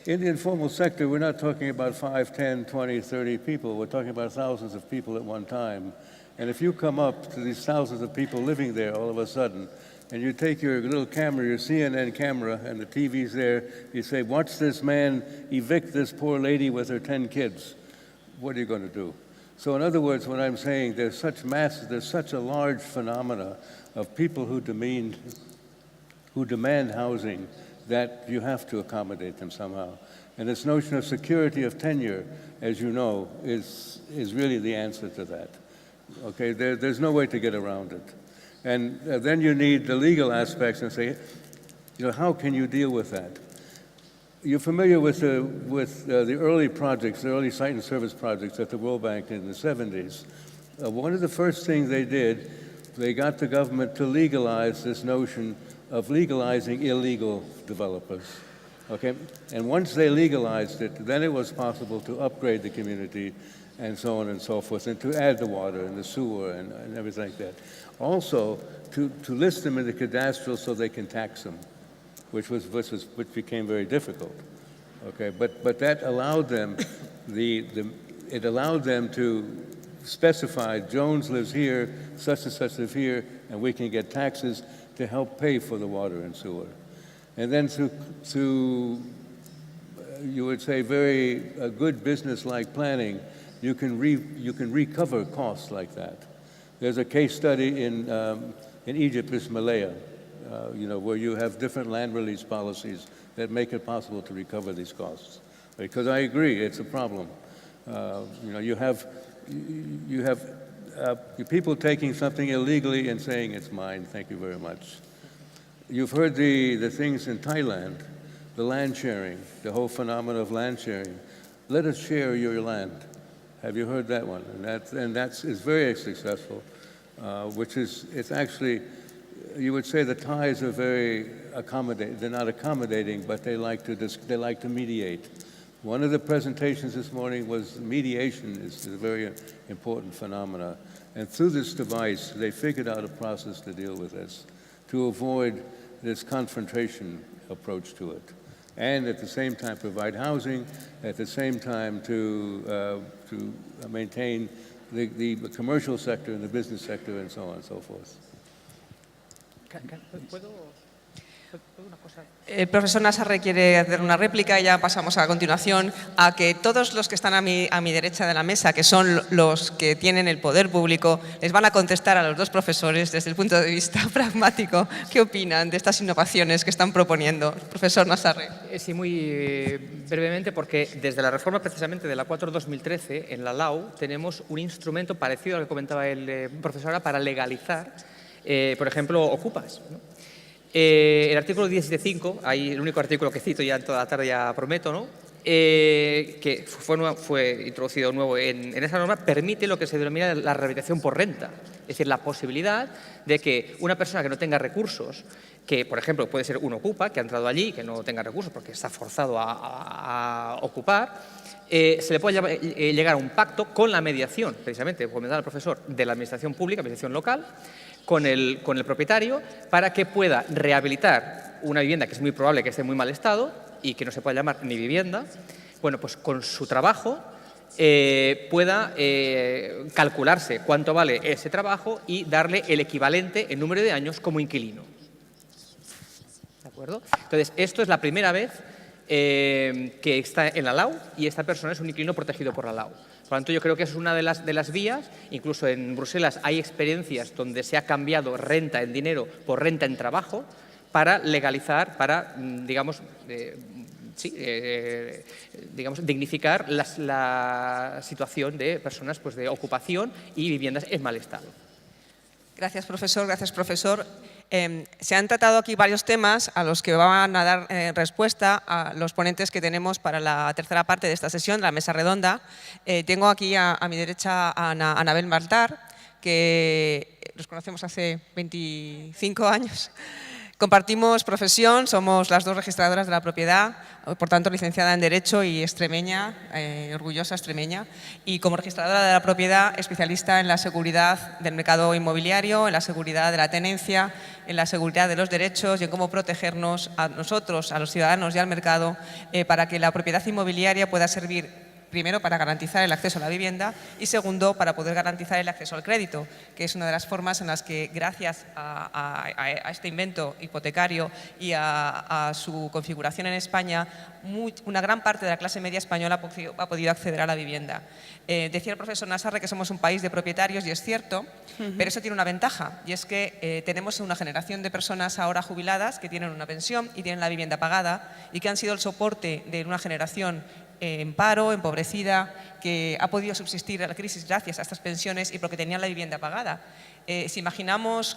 in the informal sector, we're not talking about 5, 10, 20, 30 people. We're talking about thousands of people at one time. And if you come up to these thousands of people living there all of a sudden, and you take your little camera, your CNN camera, and the TV's there, you say, watch this man evict this poor lady with her 10 kids. What are you going to do? So in other words, what I'm saying, there's such a large phenomena of people who demand housing that you have to accommodate them somehow. And this notion of security of tenure, as you know, is really the answer to that. Okay, there's no way to get around it. And then you need the legal aspects and say, how can you deal with that? You're familiar with the early projects, the early site and service projects at the World Bank in the 70s. One of the first things they did, they got the government to legalize this notion of legalizing illegal developers. Okay? And once they legalized it, then it was possible to upgrade the community and so on and so forth, and to add the water and the sewer and everything like that. Also, to list them in the cadastral so they can tax them, which became very difficult. Okay, but that allowed them it allowed them to specified, Jones lives here, such and such live here, and we can get taxes to help pay for the water and sewer. And then to you would say, very good business-like planning, you can recover costs like that. There's a case study in Egypt, is Malaya, where you have different land release policies that make it possible to recover these costs. Because I agree, it's a problem. You have people taking something illegally and saying it's mine. Thank you very much. You've heard the things in Thailand, the land sharing, the whole phenomenon of land sharing. Let us share your land. Have you heard that one? And that's very successful, it's actually, you would say the Thais are very accommodating. They're not accommodating, but they like to mediate. One of the presentations this morning was mediation is a very important phenomena. And through this device, they figured out a process to deal with this, to avoid this confrontation approach to it. And at the same time provide housing, at the same time to maintain the commercial sector and the business sector and so on and so forth. El profesor Nassarre quiere hacer una réplica y ya pasamos a continuación a que todos los que están a mi derecha de la mesa, que son los que tienen el poder público, les van a contestar a los dos profesores desde el punto de vista pragmático. ¿Qué opinan de estas innovaciones que están proponiendo? Profesor Nassarre. Sí, muy brevemente, porque desde la reforma precisamente de la 4/2013 en la LAU tenemos un instrumento parecido al que comentaba el profesor ahora para legalizar, por ejemplo, ocupas, ¿no? El artículo 17.5, ahí el único artículo que cito ya en toda la tarde, ya prometo, ¿no? Que fue introducido nuevo en esa norma, permite lo que se denomina la rehabilitación por renta. Es decir, la posibilidad de que una persona que no tenga recursos, que por ejemplo puede ser un ocupa, que ha entrado allí, que no tenga recursos porque está forzado a ocupar, se le puede llegar a un pacto con la mediación, precisamente, como comentaba el profesor, de la administración pública, administración local, con el propietario, para que pueda rehabilitar una vivienda que es muy probable que esté en muy mal estado y que no se pueda llamar ni vivienda. Bueno, pues con su trabajo pueda calcularse cuánto vale ese trabajo y darle el equivalente en número de años como inquilino. ¿De acuerdo? Entonces, esto es la primera vez que está en la LAU y esta persona es un inquilino protegido por la LAU. Por lo tanto, yo creo que es una de las vías. Incluso en Bruselas hay experiencias donde se ha cambiado renta en dinero por renta en trabajo para legalizar, para, digamos, dignificar la situación de personas pues, de ocupación y viviendas en mal estado. Gracias, profesor. Gracias, profesor. Se han tratado aquí varios temas a los que van a dar respuesta a los ponentes que tenemos para la tercera parte de esta sesión, la mesa redonda. Tengo aquí a mi derecha a Anabel Martar, que los conocemos hace 25 años. Compartimos profesión, somos las dos registradoras de la propiedad, por tanto licenciada en Derecho y extremeña, orgullosa extremeña, y como registradora de la propiedad, especialista en la seguridad del mercado inmobiliario, en la seguridad de la tenencia, en la seguridad de los derechos y en cómo protegernos a nosotros, a los ciudadanos y al mercado para que la propiedad inmobiliaria pueda servir primero para garantizar el acceso a la vivienda y segundo para poder garantizar el acceso al crédito, que es una de las formas en las que gracias a este invento hipotecario y a su configuración en España, una gran parte de la clase media española ha podido acceder a la vivienda. Decía el profesor Nassarre que somos un país de propietarios y es cierto, pero eso tiene una ventaja y es que tenemos una generación de personas ahora jubiladas que tienen una pensión y tienen la vivienda pagada y que han sido el soporte de una generación en paro, empobrecida, que ha podido subsistir a la crisis gracias a estas pensiones y porque tenían la vivienda pagada. Si imaginamos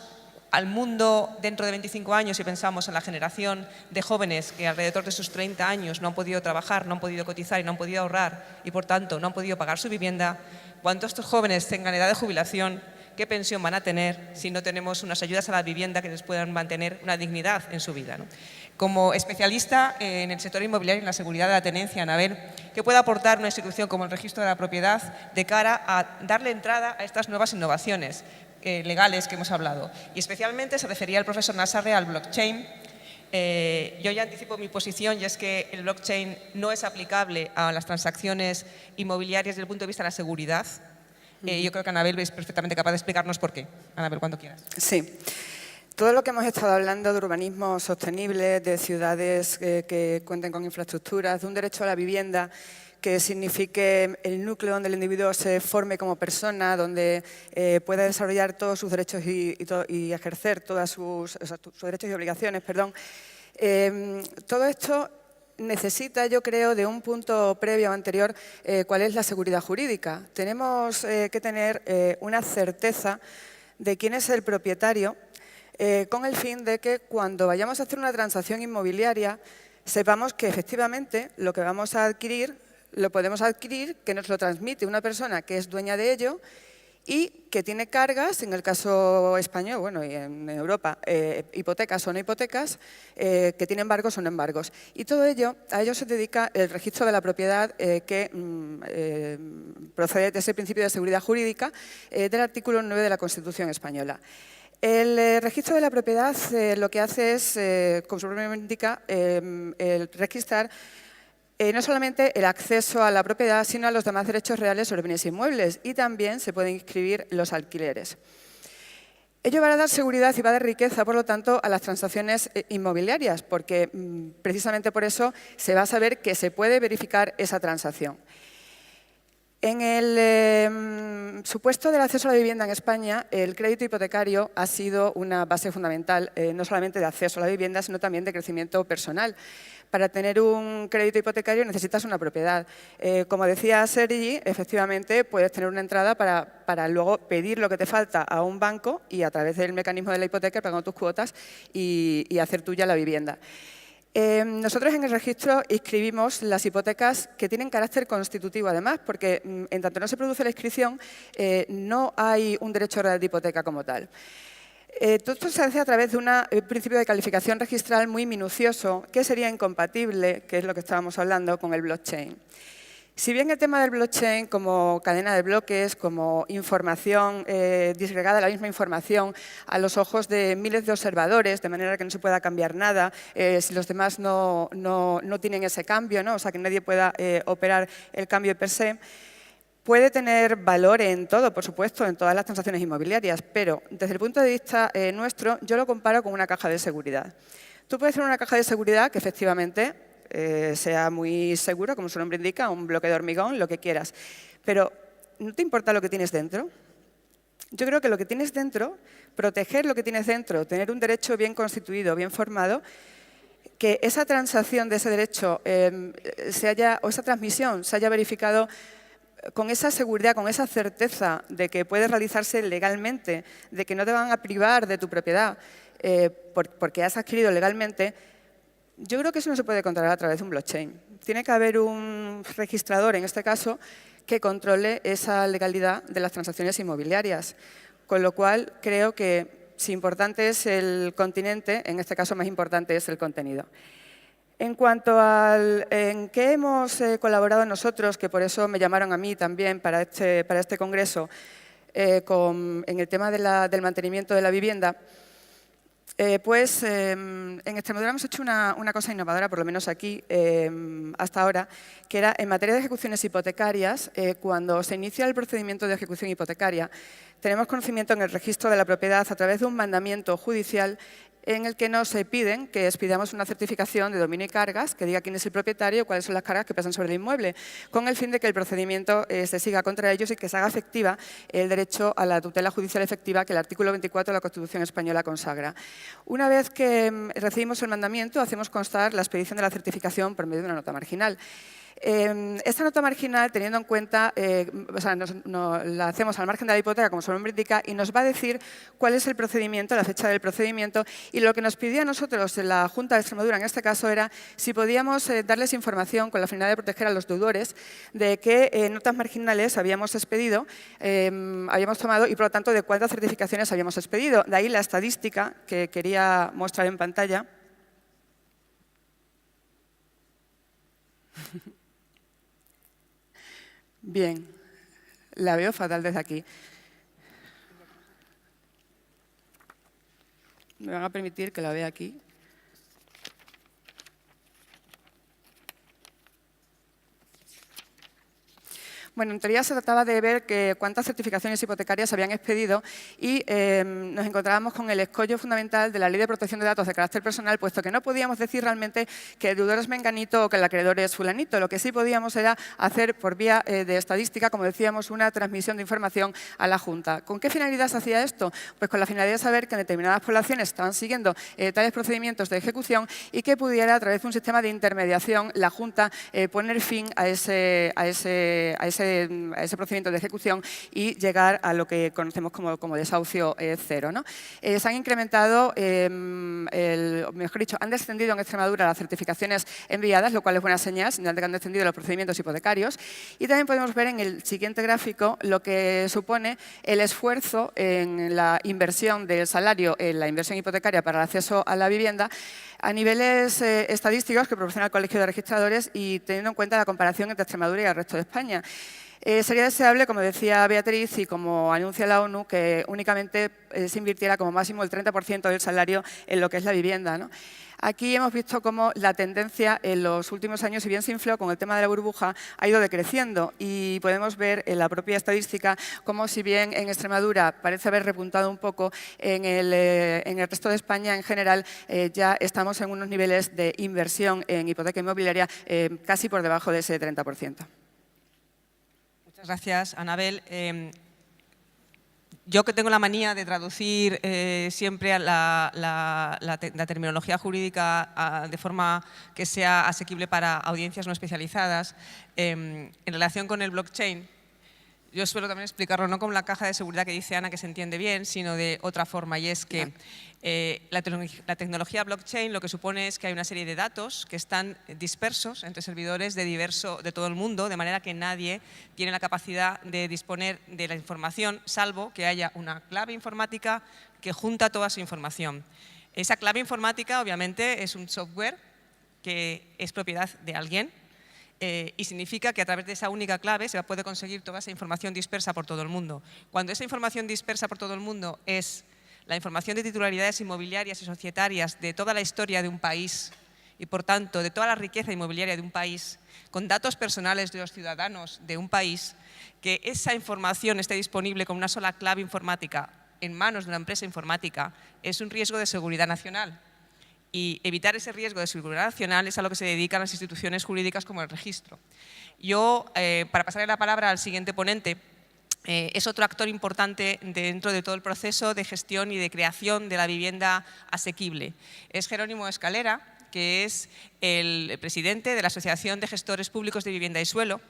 al mundo dentro de 25 años y pensamos en la generación de jóvenes que alrededor de sus 30 años no han podido trabajar, no han podido cotizar y no han podido ahorrar y por tanto no han podido pagar su vivienda, cuando estos jóvenes tengan edad de jubilación, ¿qué pensión van a tener si no tenemos unas ayudas a la vivienda que les puedan mantener una dignidad en su vida, ¿no? Como especialista en el sector inmobiliario y en la seguridad de la tenencia, Anabel, ¿qué puede aportar una institución como el Registro de la Propiedad de cara a darle entrada a estas nuevas innovaciones legales que hemos hablado? Y especialmente se refería el profesor Nassarre al blockchain. Yo ya anticipo mi posición y es que el blockchain no es aplicable a las transacciones inmobiliarias desde el punto de vista de la seguridad. Yo creo que Anabel es perfectamente capaz de explicarnos por qué. Anabel, cuando quieras. Sí. Todo lo que hemos estado hablando de urbanismo sostenible, de ciudades que cuenten con infraestructuras, de un derecho a la vivienda que signifique el núcleo donde el individuo se forme como persona, donde pueda desarrollar todos sus derechos y ejercer todos sus derechos y obligaciones, perdón. Todo esto necesita, yo creo, de un punto previo o anterior, cuál es la seguridad jurídica. Tenemos que tener una certeza de quién es el propietario, con el fin de que cuando vayamos a hacer una transacción inmobiliaria sepamos que efectivamente lo que vamos a adquirir lo podemos adquirir, que nos lo transmite una persona que es dueña de ello y que tiene cargas, en el caso español, bueno, y en Europa, hipotecas o no hipotecas, que tiene embargos o no embargos. Y todo ello, a ello se dedica el registro de la propiedad que procede de ese principio de seguridad jurídica del artículo 9 de la Constitución española. El registro de la propiedad lo que hace es, como su nombre indica, el registrar no solamente el acceso a la propiedad, sino a los demás derechos reales sobre bienes inmuebles, y también se pueden inscribir los alquileres. Ello va a dar seguridad y va a dar riqueza, por lo tanto, a las transacciones inmobiliarias, porque precisamente por eso se va a saber que se puede verificar esa transacción. En el supuesto del acceso a la vivienda en España, el crédito hipotecario ha sido una base fundamental, no solamente de acceso a la vivienda, sino también de crecimiento personal. Para tener un crédito hipotecario necesitas una propiedad. Como decía Sergi, efectivamente puedes tener una entrada para luego pedir lo que te falta a un banco y a través del mecanismo de la hipoteca pagando tus cuotas y hacer tuya la vivienda. Nosotros en el registro inscribimos las hipotecas que tienen carácter constitutivo, además, porque en tanto no se produce la inscripción, no hay un derecho real de hipoteca como tal. Todo esto se hace a través de un principio de calificación registral muy minucioso, que sería incompatible, que es lo que estábamos hablando, con el blockchain. Si bien el tema del blockchain como cadena de bloques, como información disgregada, la misma información a los ojos de miles de observadores, de manera que no se pueda cambiar nada, si los demás no tienen ese cambio, ¿no? O sea, que nadie pueda operar el cambio per se, puede tener valor en todo, por supuesto, en todas las transacciones inmobiliarias, pero desde el punto de vista nuestro, yo lo comparo con una caja de seguridad. Tú puedes tener una caja de seguridad que efectivamente sea muy seguro, como su nombre indica, un bloque de hormigón, lo que quieras. Pero, ¿no te importa lo que tienes dentro? Yo creo que lo que tienes dentro, proteger lo que tienes dentro, tener un derecho bien constituido, bien formado, que esa transacción de ese derecho o esa transmisión se haya verificado con esa seguridad, con esa certeza de que puede realizarse legalmente, de que no te van a privar de tu propiedad porque has adquirido legalmente. Yo creo que eso no se puede controlar a través de un blockchain. Tiene que haber un registrador, en este caso, que controle esa legalidad de las transacciones inmobiliarias. Con lo cual, creo que si importante es el continente, en este caso más importante es el contenido. En cuanto en qué hemos colaborado nosotros, que por eso me llamaron a mí también para este congreso, en el tema del mantenimiento de la vivienda, pues en Extremadura hemos hecho una cosa innovadora, por lo menos aquí, hasta ahora, que era en materia de ejecuciones hipotecarias, cuando se inicia el procedimiento de ejecución hipotecaria, tenemos conocimiento en el registro de la propiedad a través de un mandamiento judicial en el que nos piden que expidamos una certificación de dominio y cargas que diga quién es el propietario y cuáles son las cargas que pesan sobre el inmueble, con el fin de que el procedimiento se siga contra ellos y que se haga efectiva el derecho a la tutela judicial efectiva que el artículo 24 de la Constitución española consagra. Una vez que recibimos el mandamiento, hacemos constar la expedición de la certificación por medio de una nota marginal. Esta nota marginal, teniendo en cuenta, la hacemos al margen de la hipoteca, como su nombre indica, y nos va a decir cuál es el procedimiento, la fecha del procedimiento, y lo que nos pidió a nosotros la Junta de Extremadura, en este caso, era si podíamos darles información con la finalidad de proteger a los deudores de qué notas marginales habíamos expedido, habíamos tomado y, por lo tanto, de cuántas certificaciones habíamos expedido. De ahí la estadística que quería mostrar en pantalla. Bien, la veo fatal desde aquí. Me van a permitir que la vea aquí. Bueno, en teoría se trataba de ver cuántas certificaciones hipotecarias se habían expedido y nos encontrábamos con el escollo fundamental de la Ley de Protección de Datos de Carácter Personal, puesto que no podíamos decir realmente que el deudor es menganito o que el acreedor es fulanito. Lo que sí podíamos era hacer por vía de estadística, como decíamos, una transmisión de información a la Junta. ¿Con qué finalidad se hacía esto? Pues con la finalidad de saber que en determinadas poblaciones estaban siguiendo tales procedimientos de ejecución y que pudiera, a través de un sistema de intermediación, la Junta poner fin a ese procedimiento de ejecución y llegar a lo que conocemos como desahucio cero, ¿no? Se han incrementado, mejor dicho, han descendido en Extremadura las certificaciones enviadas, lo cual es buena señal, señal de que han descendido los procedimientos hipotecarios. Y también podemos ver en el siguiente gráfico lo que supone el esfuerzo en la inversión del salario, en la inversión hipotecaria para el acceso a la vivienda, a niveles estadísticos que proporciona el Colegio de Registradores y teniendo en cuenta la comparación entre Extremadura y el resto de España. Sería deseable, como decía Beatriz y como anuncia la ONU, que únicamente se invirtiera como máximo el 30% del salario en lo que es la vivienda, ¿no? Aquí hemos visto cómo la tendencia en los últimos años, si bien se infló con el tema de la burbuja, ha ido decreciendo y podemos ver en la propia estadística cómo, si bien en Extremadura parece haber repuntado un poco, en el resto de España en general ya estamos en unos niveles de inversión en hipoteca inmobiliaria casi por debajo de ese 30%. Muchas gracias, Anabel. Yo que tengo la manía de traducir siempre la terminología jurídica de forma que sea asequible para audiencias no especializadas, en relación con el blockchain, yo suelo también explicarlo no como la caja de seguridad que dice Ana, que se entiende bien, sino de otra forma, y es que la tecnología blockchain lo que supone es que hay una serie de datos que están dispersos entre servidores de todo el mundo, de manera que nadie tiene la capacidad de disponer de la información, salvo que haya una clave informática que junta toda su información. Esa clave informática, obviamente, es un software que es propiedad de alguien, y significa que a través de esa única clave se puede conseguir toda esa información dispersa por todo el mundo. Cuando esa información dispersa por todo el mundo es la información de titularidades inmobiliarias y societarias de toda la historia de un país y, por tanto, de toda la riqueza inmobiliaria de un país, con datos personales de los ciudadanos de un país, que esa información esté disponible con una sola clave informática en manos de una empresa informática es un riesgo de seguridad nacional. Y evitar ese riesgo de seguridad nacional es a lo que se dedican las instituciones jurídicas como el registro. Yo, para pasarle la palabra al siguiente ponente, es otro actor importante dentro de todo el proceso de gestión y de creación de la vivienda asequible. Es Jerónimo Escalera, que es el presidente de la Asociación de Gestores Públicos de Vivienda y Suelo,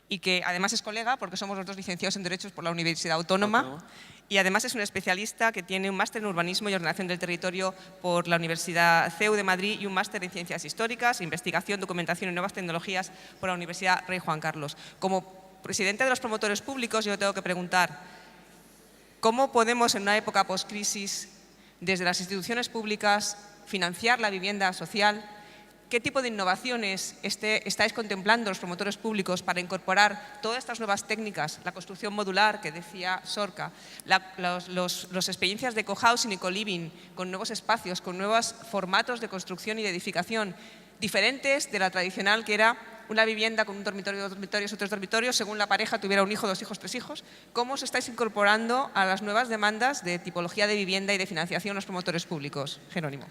y que además es colega, porque somos los dos licenciados en Derechos por la Universidad Autónoma, y además es un especialista que tiene un máster en Urbanismo y Ordenación del Territorio por la Universidad CEU de Madrid y un máster en Ciencias Históricas, Investigación, Documentación y Nuevas Tecnologías por la Universidad Rey Juan Carlos. Como presidente de los promotores públicos, yo tengo que preguntar, ¿cómo podemos en una época post-crisis, desde las instituciones públicas, financiar la vivienda social? ¿Qué tipo de innovaciones estáis contemplando los promotores públicos para incorporar todas estas nuevas técnicas, la construcción modular que decía Sorca, las experiencias de cohousing y co-living, con nuevos espacios, con nuevos formatos de construcción y de edificación, diferentes de la tradicional que era una vivienda con un dormitorio, dos dormitorios o tres dormitorios, según la pareja tuviera un hijo, dos hijos, tres hijos? ¿Cómo os estáis incorporando a las nuevas demandas de tipología de vivienda y de financiación los promotores públicos? Jerónimo.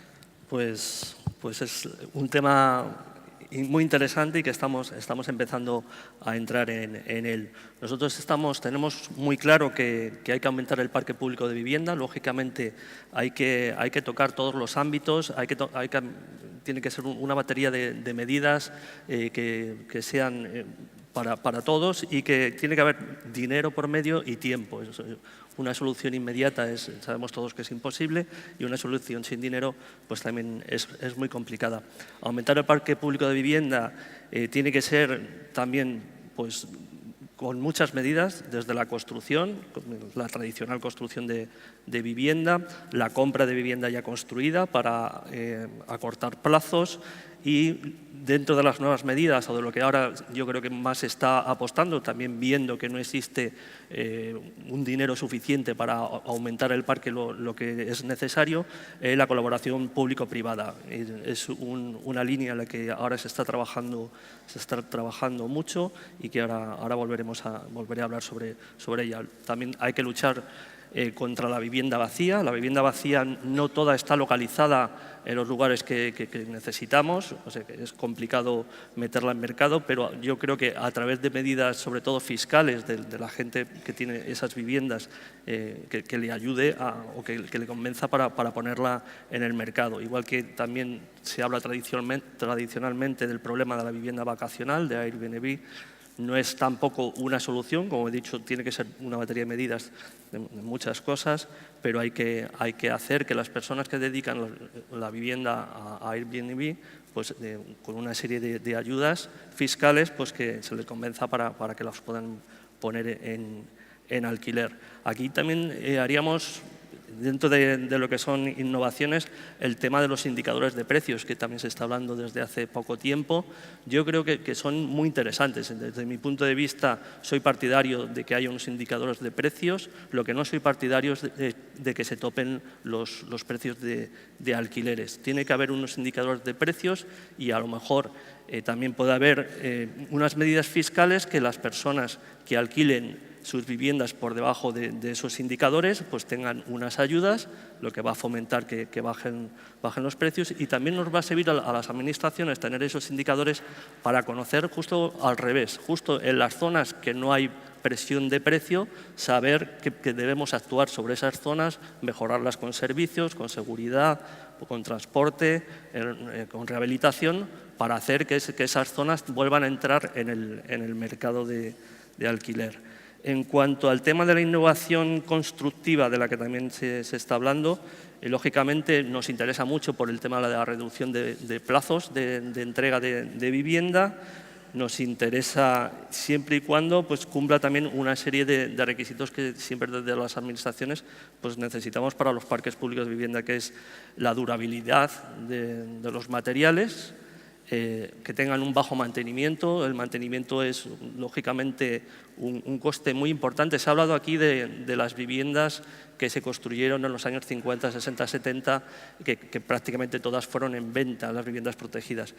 Pues es un tema muy interesante y que estamos empezando a entrar en él. Nosotros tenemos muy claro que hay que aumentar el parque público de vivienda. Lógicamente hay que tocar todos los ámbitos, tiene que ser una batería de medidas que sean para todos y que tiene que haber dinero por medio y tiempo. Una solución inmediata sabemos todos que es imposible, y una solución sin dinero pues también es muy complicada. Aumentar el parque público de vivienda tiene que ser también pues, con muchas medidas, desde la construcción, la tradicional construcción de vivienda, la compra de vivienda ya construida para acortar plazos, y dentro de las nuevas medidas o de lo que ahora yo creo que más se está apostando, también viendo que no existe un dinero suficiente para aumentar el parque lo que es necesario, la colaboración público-privada. Es una línea en la que ahora se está trabajando mucho y que ahora volveré a hablar sobre ella. También hay que luchar contra la vivienda vacía. La vivienda vacía no toda está localizada en los lugares que necesitamos, o sea que es complicado meterla en mercado, pero yo creo que a través de medidas, sobre todo fiscales, de la gente que tiene esas viviendas, que le ayude o que le convenza para ponerla en el mercado. Igual que también se habla tradicionalmente del problema de la vivienda vacacional, de Airbnb. No es tampoco una solución, como he dicho, tiene que ser una batería de medidas de muchas cosas, pero hay que hacer que las personas que dedican la vivienda a Airbnb, pues con una serie de ayudas fiscales, pues que se les convenza para que las puedan poner en alquiler. Aquí también haríamos, dentro de lo que son innovaciones, el tema de los indicadores de precios, que también se está hablando desde hace poco tiempo. Yo creo que son muy interesantes. Desde mi punto de vista, soy partidario de que haya unos indicadores de precios. Lo que no soy partidario es de que se topen los precios de alquileres. Tiene que haber unos indicadores de precios y a lo mejor también puede haber unas medidas fiscales que las personas que alquilen sus viviendas por debajo de esos indicadores pues tengan unas ayudas, lo que va a fomentar que bajen los precios, y también nos va a servir a las administraciones tener esos indicadores para conocer justo al revés, justo en las zonas que no hay presión de precio, saber que debemos actuar sobre esas zonas, mejorarlas con servicios, con seguridad, con transporte, con rehabilitación, para hacer que esas zonas vuelvan a entrar en el mercado de alquiler. En cuanto al tema de la innovación constructiva, de la que también se está hablando, lógicamente nos interesa mucho por el tema de la reducción de plazos de entrega de vivienda. Nos interesa siempre y cuando pues, cumpla también una serie de requisitos que siempre desde las administraciones pues, necesitamos para los parques públicos de vivienda, que es la durabilidad de los materiales, que tengan un bajo mantenimiento. El mantenimiento es, lógicamente, un coste muy importante. Se ha hablado aquí de las viviendas que se construyeron en los años 50, 60, 70, que prácticamente todas fueron en venta, las viviendas protegidas.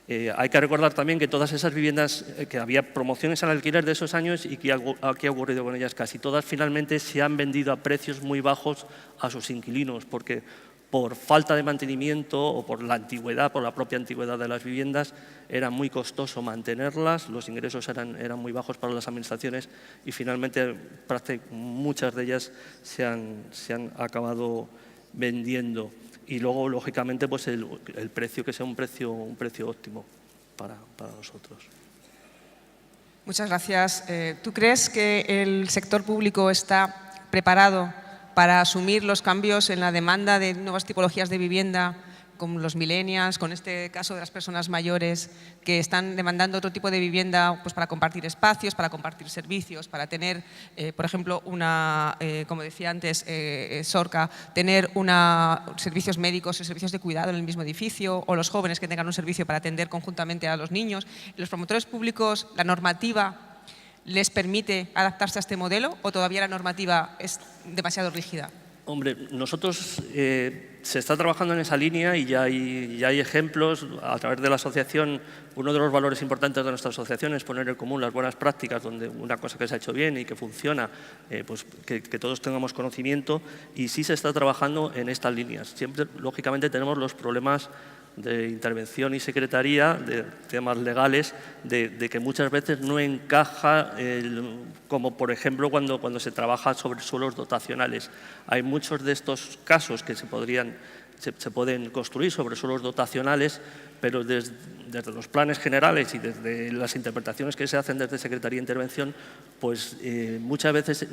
Hay que recordar también que todas esas viviendas, que había promociones al alquiler de esos años y que ¿qué ha ocurrido con ellas? Casi todas finalmente se han vendido a precios muy bajos a sus inquilinos, porque por falta de mantenimiento o por la antigüedad, por la propia antigüedad de las viviendas, era muy costoso mantenerlas, los ingresos eran muy bajos para las administraciones y finalmente muchas de ellas se han acabado vendiendo. Y luego, lógicamente, pues el precio, que sea un precio óptimo para nosotros. Muchas gracias. ¿Tú crees que el sector público está preparado para asumir los cambios en la demanda de nuevas tipologías de vivienda, como los millennials, con este caso de las personas mayores que están demandando otro tipo de vivienda pues para compartir espacios, para compartir servicios, para tener, por ejemplo, como decía antes Sorca, tener servicios médicos y servicios de cuidado en el mismo edificio, o los jóvenes que tengan un servicio para atender conjuntamente a los niños? ¿Los promotores públicos, la normativa, les permite adaptarse a este modelo o todavía la normativa es demasiado rígida? Hombre, nosotros se está trabajando en esa línea y ya hay ejemplos. A través de la asociación, uno de los valores importantes de nuestra asociación es poner en común las buenas prácticas, donde una cosa que se ha hecho bien y que funciona, pues que todos tengamos conocimiento, y sí se está trabajando en estas líneas. Siempre, lógicamente, tenemos los problemas de intervención y secretaría, de temas legales, de que muchas veces no encaja, como por ejemplo cuando se trabaja sobre suelos dotacionales. Hay muchos de estos casos que se pueden construir sobre suelos dotacionales, pero desde los planes generales y desde las interpretaciones que se hacen desde Secretaría de Intervención, pues muchas veces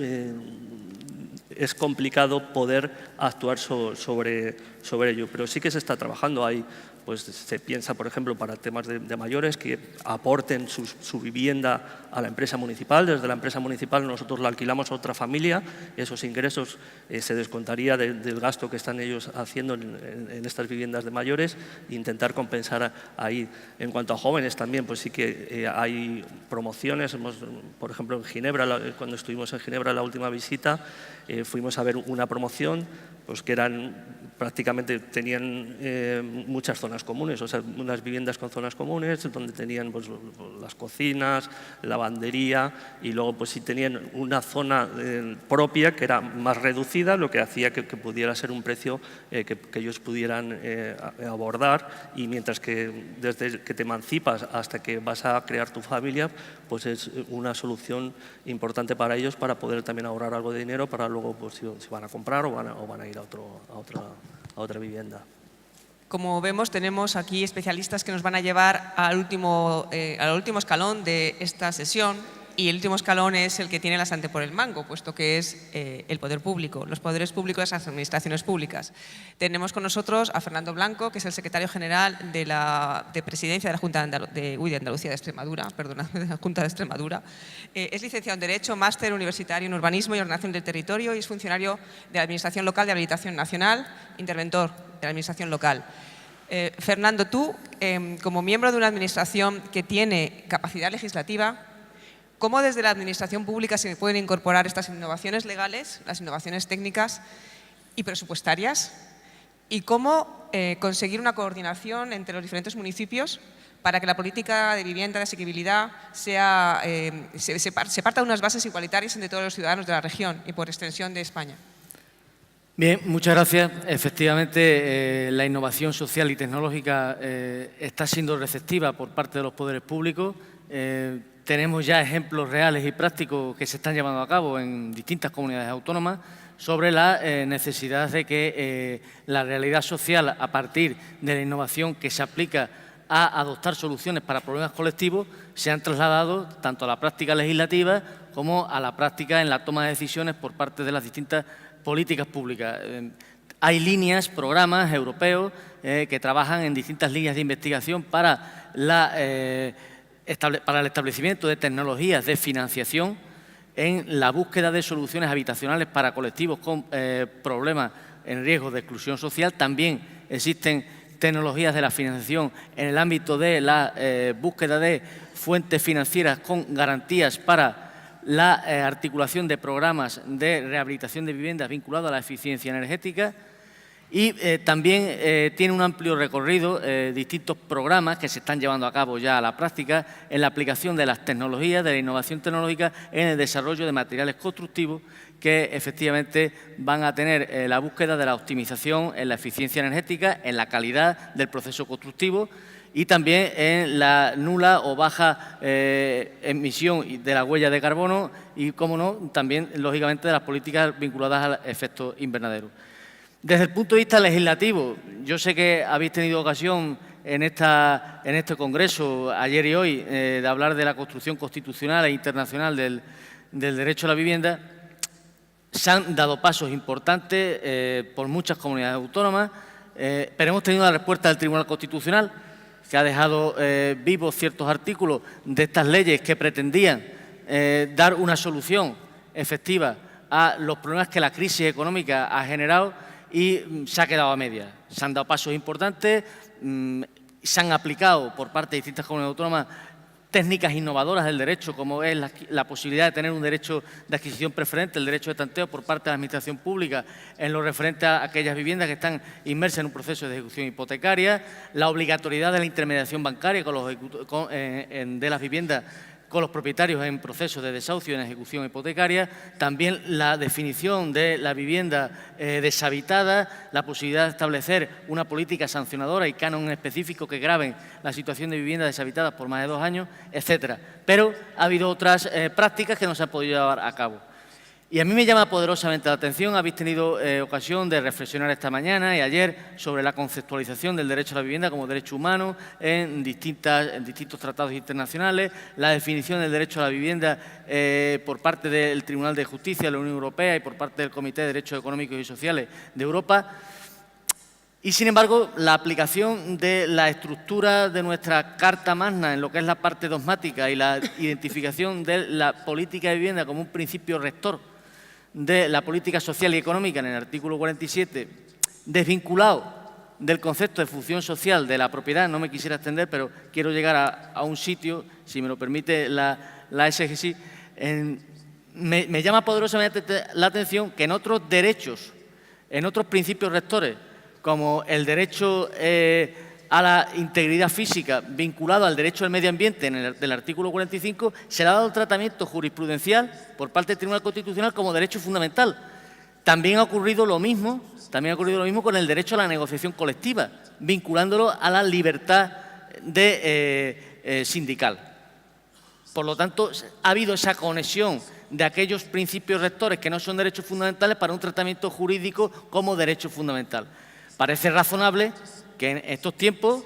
es complicado poder actuar sobre sobre ello. Pero sí que se está trabajando ahí. Pues se piensa, por ejemplo, para temas de mayores que aporten su vivienda a la empresa municipal. Desde la empresa municipal nosotros la alquilamos a otra familia, esos ingresos se descontaría del gasto que están ellos haciendo en estas viviendas de mayores e intentar compensar ahí. En cuanto a jóvenes también, pues sí que hay promociones. Por ejemplo, en Ginebra, cuando estuvimos en Ginebra la última visita, fuimos a ver una promoción pues que prácticamente tenían muchas zonas comunes, o sea, unas viviendas con zonas comunes donde tenían pues, las cocinas, lavandería y luego pues sí tenían una zona propia que era más reducida, lo que hacía que pudiera ser un precio que ellos pudieran abordar, y mientras que desde que te emancipas hasta que vas a crear tu familia, pues es una solución importante para ellos para poder también ahorrar algo de dinero para luego pues, si van a comprar o van a ir a otra vivienda. Como vemos, tenemos aquí especialistas que nos van a llevar al último escalón de esta sesión, y el último escalón es el que tiene la sartén por el mango, puesto que es el poder público, los poderes públicos, las administraciones públicas. Tenemos con nosotros a Fernando Blanco, que es el secretario general de Presidencia de la Junta de Andalucía de Extremadura, perdona, de la Junta de Extremadura. Es licenciado en Derecho, máster universitario en Urbanismo y Ordenación del Territorio y es funcionario de la Administración Local de Habilitación Nacional, interventor de la Administración Local. Fernando, tú, como miembro de una administración que tiene capacidad legislativa, ¿cómo desde la administración pública se pueden incorporar estas innovaciones legales, las innovaciones técnicas y presupuestarias? ¿Y cómo conseguir una coordinación entre los diferentes municipios para que la política de vivienda, de asequibilidad, se parta de unas bases igualitarias entre todos los ciudadanos de la región y por extensión de España? Bien, muchas gracias. Efectivamente, la innovación social y tecnológica está siendo receptiva por parte de los poderes públicos. Tenemos ya ejemplos reales y prácticos que se están llevando a cabo en distintas comunidades autónomas sobre la necesidad de que la realidad social, a partir de la innovación que se aplica a adoptar soluciones para problemas colectivos, se han trasladado tanto a la práctica legislativa como a la práctica en la toma de decisiones por parte de las distintas políticas públicas. Hay líneas, programas europeos que trabajan en distintas líneas de investigación para el establecimiento de tecnologías de financiación en la búsqueda de soluciones habitacionales para colectivos con problemas en riesgo de exclusión social. También existen tecnologías de la financiación en el ámbito de la búsqueda de fuentes financieras con garantías para la articulación de programas de rehabilitación de viviendas vinculados a la eficiencia energética. Y también tiene un amplio recorrido, distintos programas que se están llevando a cabo ya a la práctica en la aplicación de las tecnologías, de la innovación tecnológica en el desarrollo de materiales constructivos que efectivamente van a tener la búsqueda de la optimización en la eficiencia energética, en la calidad del proceso constructivo y también en la nula o baja emisión de la huella de carbono y, como no, también, lógicamente, de las políticas vinculadas al efecto invernadero. Desde el punto de vista legislativo, yo sé que habéis tenido ocasión en este congreso, ayer y hoy, de hablar de la construcción constitucional e internacional del derecho a la vivienda. Se han dado pasos importantes por muchas comunidades autónomas, pero hemos tenido la respuesta del Tribunal Constitucional, que ha dejado vivos ciertos artículos de estas leyes que pretendían dar una solución efectiva a los problemas que la crisis económica ha generado, y se ha quedado a medias. Se han dado pasos importantes, se han aplicado por parte de distintas comunidades autónomas técnicas innovadoras del derecho, como es la posibilidad de tener un derecho de adquisición preferente, el derecho de tanteo por parte de la Administración Pública en lo referente a aquellas viviendas que están inmersas en un proceso de ejecución hipotecaria, la obligatoriedad de la intermediación bancaria de las viviendas con los propietarios en proceso de desahucio en ejecución hipotecaria, también la definición de la vivienda deshabitada, la posibilidad de establecer una política sancionadora y canon específico que graven la situación de viviendas deshabitadas por más de 2 años, etcétera. Pero ha habido otras prácticas que no se han podido llevar a cabo. Y a mí me llama poderosamente la atención, habéis tenido ocasión de reflexionar esta mañana y ayer sobre la conceptualización del derecho a la vivienda como derecho humano en distintos tratados internacionales, la definición del derecho a la vivienda por parte del Tribunal de Justicia de la Unión Europea y por parte del Comité de Derechos Económicos y Sociales de Europa. Y, sin embargo, la aplicación de la estructura de nuestra Carta Magna en lo que es la parte dogmática y la identificación de la política de vivienda como un principio rector de la política social y económica en el artículo 47, desvinculado del concepto de función social de la propiedad, no me quisiera extender, pero quiero llegar a un sitio, si me lo permite la exégesis, me llama poderosamente la atención que en otros derechos, en otros principios rectores, como el derecho a la integridad física vinculado al derecho al medio ambiente del artículo 45, se le ha dado el tratamiento jurisprudencial por parte del Tribunal Constitucional como derecho fundamental. También ha ocurrido lo mismo con el derecho a la negociación colectiva, vinculándolo a la libertad sindical. Por lo tanto, ha habido esa conexión de aquellos principios rectores que no son derechos fundamentales para un tratamiento jurídico como derecho fundamental. Parece razonable que en estos tiempos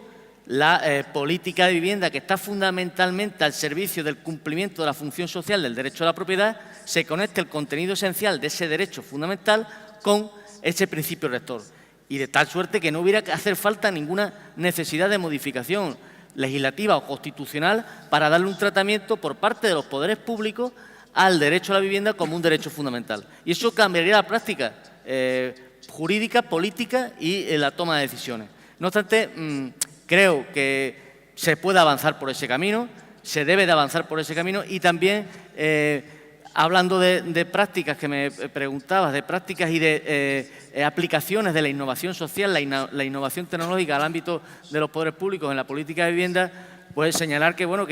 la política de vivienda, que está fundamentalmente al servicio del cumplimiento de la función social del derecho a la propiedad, se conecte el contenido esencial de ese derecho fundamental con ese principio rector. Y de tal suerte que no hubiera que hacer falta ninguna necesidad de modificación legislativa o constitucional para darle un tratamiento por parte de los poderes públicos al derecho a la vivienda como un derecho fundamental. Y eso cambiaría la práctica jurídica, política y la toma de decisiones. No obstante, creo que se puede avanzar por ese camino, se debe de avanzar por ese camino y también, hablando de prácticas que me preguntabas, de prácticas y de aplicaciones de la innovación social, la innovación tecnológica al ámbito de los poderes públicos en la política de vivienda, pues señalar que, bueno,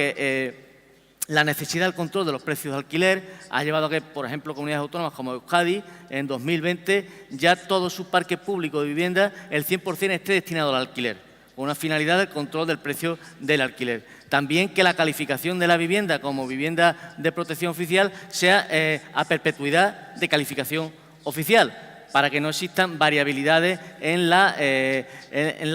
la necesidad del control de los precios de alquiler ha llevado a que, por ejemplo, comunidades autónomas como Euskadi, en 2020, ya todo su parque público de vivienda, el 100% esté destinado al alquiler, con una finalidad del control del precio del alquiler. También que la calificación de la vivienda como vivienda de protección oficial sea a perpetuidad de calificación oficial, para que no existan variabilidades en la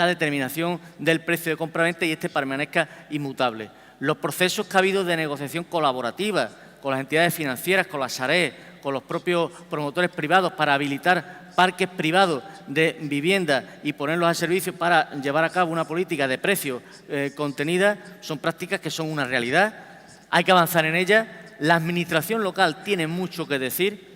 determinación del precio de compraventa y este permanezca inmutable. Los procesos que ha habido de negociación colaborativa con las entidades financieras, con las Sareb, con los propios promotores privados para habilitar parques privados de vivienda y ponerlos a servicio para llevar a cabo una política de precios contenida, son prácticas que son una realidad. Hay que avanzar en ellas. La administración local tiene mucho que decir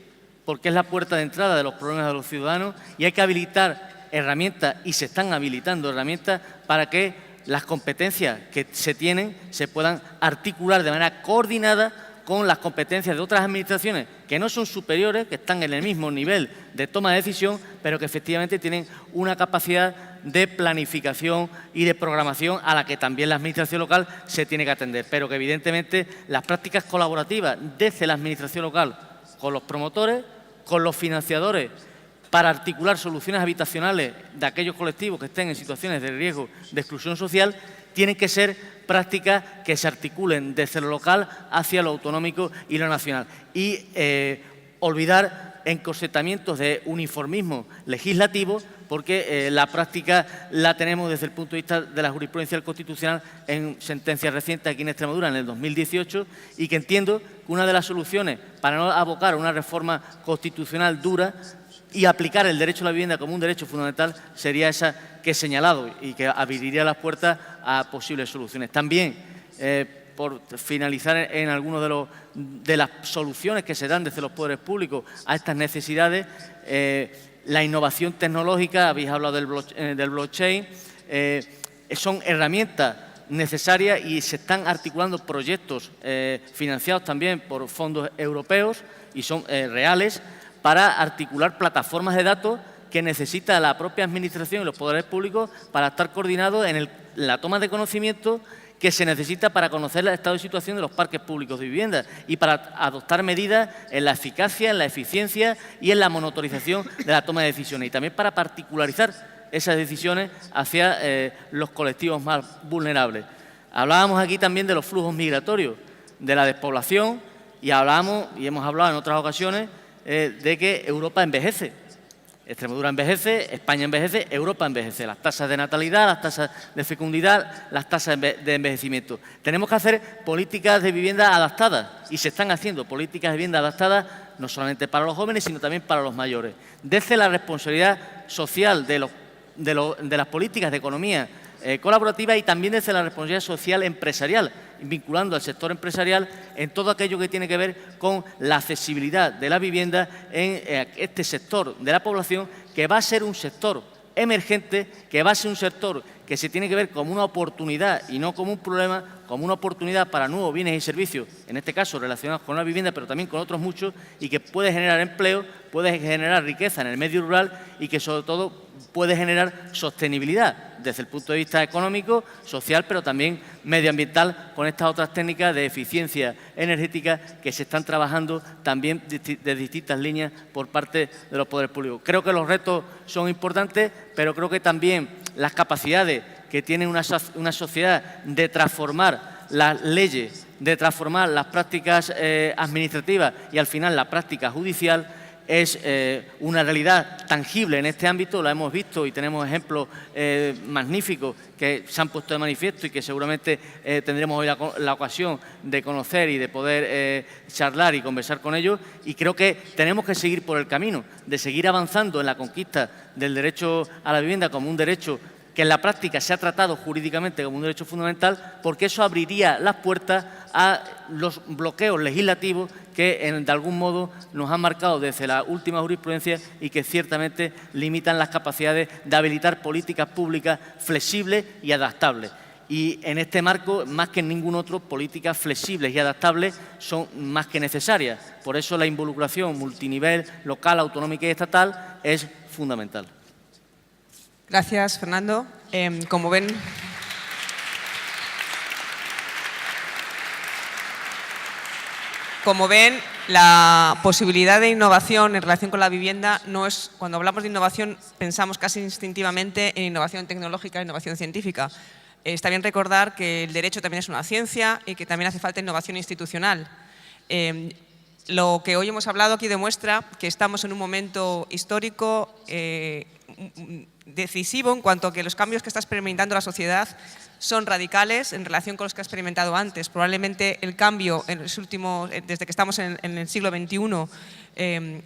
porque es la puerta de entrada de los problemas de los ciudadanos y hay que habilitar herramientas, y se están habilitando herramientas para que las competencias que se tienen se puedan articular de manera coordinada con las competencias de otras administraciones que no son superiores, que están en el mismo nivel de toma de decisión, pero que efectivamente tienen una capacidad de planificación y de programación a la que también la administración local se tiene que atender, pero que evidentemente las prácticas colaborativas desde la administración local con los promotores, con los financiadores, para articular soluciones habitacionales de aquellos colectivos que estén en situaciones de riesgo de exclusión social, tienen que ser prácticas que se articulen desde lo local hacia lo autonómico y lo nacional. Y olvidar encorsetamientos de uniformismo legislativo, porque la práctica la tenemos desde el punto de vista de la jurisprudencia del Constitucional en sentencias recientes aquí en Extremadura, en el 2018, y que entiendo que una de las soluciones para no abocar a una reforma constitucional dura y aplicar el derecho a la vivienda como un derecho fundamental sería esa que he señalado y que abriría las puertas a posibles soluciones. También, por finalizar en algunas de las soluciones que se dan desde los poderes públicos a estas necesidades, la innovación tecnológica, habéis hablado del blockchain, son herramientas necesarias y se están articulando proyectos financiados también por fondos europeos y son reales, para articular plataformas de datos que necesita la propia Administración y los poderes públicos para estar coordinados en la toma de conocimiento que se necesita para conocer el estado de situación de los parques públicos de vivienda y para adoptar medidas en la eficacia, en la eficiencia y en la monitorización de la toma de decisiones, y también para particularizar esas decisiones hacia los colectivos más vulnerables. Hablábamos aquí también de los flujos migratorios, de la despoblación, y hablábamos, y hemos hablado en otras ocasiones, de que Europa envejece. Extremadura envejece, España envejece, Europa envejece. Las tasas de natalidad, las tasas de fecundidad, las tasas de envejecimiento. Tenemos que hacer políticas de vivienda adaptadas y se están haciendo políticas de vivienda adaptadas no solamente para los jóvenes, sino también para los mayores. Desde la responsabilidad social de los de las políticas de economía colaborativa y también desde la responsabilidad social empresarial, vinculando al sector empresarial en todo aquello que tiene que ver con la accesibilidad de la vivienda en este sector de la población, que va a ser un sector emergente, que va a ser un sector que se tiene que ver como una oportunidad y no como un problema, como una oportunidad para nuevos bienes y servicios, en este caso relacionados con la vivienda, pero también con otros muchos, y que puede generar empleo, puede generar riqueza en el medio rural y que sobre todo puede generar sostenibilidad desde el punto de vista económico, social, pero también medioambiental, con estas otras técnicas de eficiencia energética que se están trabajando también de distintas líneas por parte de los poderes públicos. Creo que los retos son importantes, pero creo que también las capacidades que tiene una sociedad de transformar las leyes, de transformar las prácticas administrativas y al final la práctica judicial, es una realidad tangible en este ámbito, la hemos visto y tenemos ejemplos magníficos que se han puesto de manifiesto y que seguramente tendremos hoy la ocasión de conocer y de poder charlar y conversar con ellos, y creo que tenemos que seguir por el camino de seguir avanzando en la conquista del derecho a la vivienda como un derecho que en la práctica se ha tratado jurídicamente como un derecho fundamental, porque eso abriría las puertas a los bloqueos legislativos que de algún modo nos han marcado desde la última jurisprudencia y que ciertamente limitan las capacidades de habilitar políticas públicas flexibles y adaptables. Y en este marco, más que en ningún otro, políticas flexibles y adaptables son más que necesarias. Por eso la involucración multinivel, local, autonómica y estatal es fundamental. Gracias, Fernando. Como ven, la posibilidad de innovación en relación con la vivienda no es, cuando hablamos de innovación, pensamos casi instintivamente en innovación tecnológica, innovación científica. Está bien recordar que el derecho también es una ciencia y que también hace falta innovación institucional. Lo que hoy hemos hablado aquí demuestra que estamos en un momento histórico decisivo en cuanto a que los cambios que está experimentando la sociedad son radicales en relación con los que ha experimentado antes. Probablemente el cambio en los últimos, desde que estamos en el siglo XXI,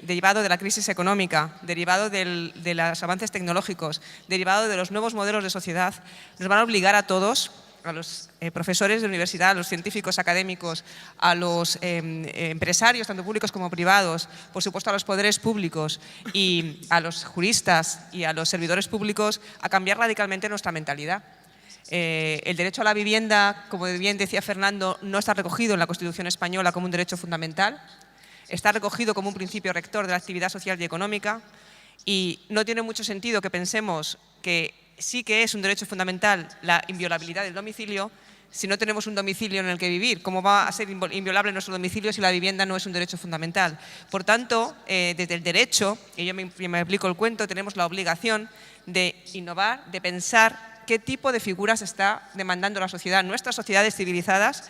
derivado de la crisis económica, derivado de los avances tecnológicos, derivado de los nuevos modelos de sociedad, nos van a obligar a todos, a los profesores de universidad, a los científicos académicos, a los empresarios, tanto públicos como privados, por supuesto a los poderes públicos y a los juristas y a los servidores públicos, a cambiar radicalmente nuestra mentalidad. El derecho a la vivienda, como bien decía Fernando, no está recogido en la Constitución española como un derecho fundamental, está recogido como un principio rector de la actividad social y económica, y no tiene mucho sentido que pensemos que sí que es un derecho fundamental la inviolabilidad del domicilio si no tenemos un domicilio en el que vivir. ¿Cómo va a ser inviolable nuestro domicilio si la vivienda no es un derecho fundamental? Por tanto, desde el derecho, y yo me aplico el cuento, tenemos la obligación de innovar, de pensar qué tipo de figuras está demandando la sociedad. Nuestras sociedades civilizadas,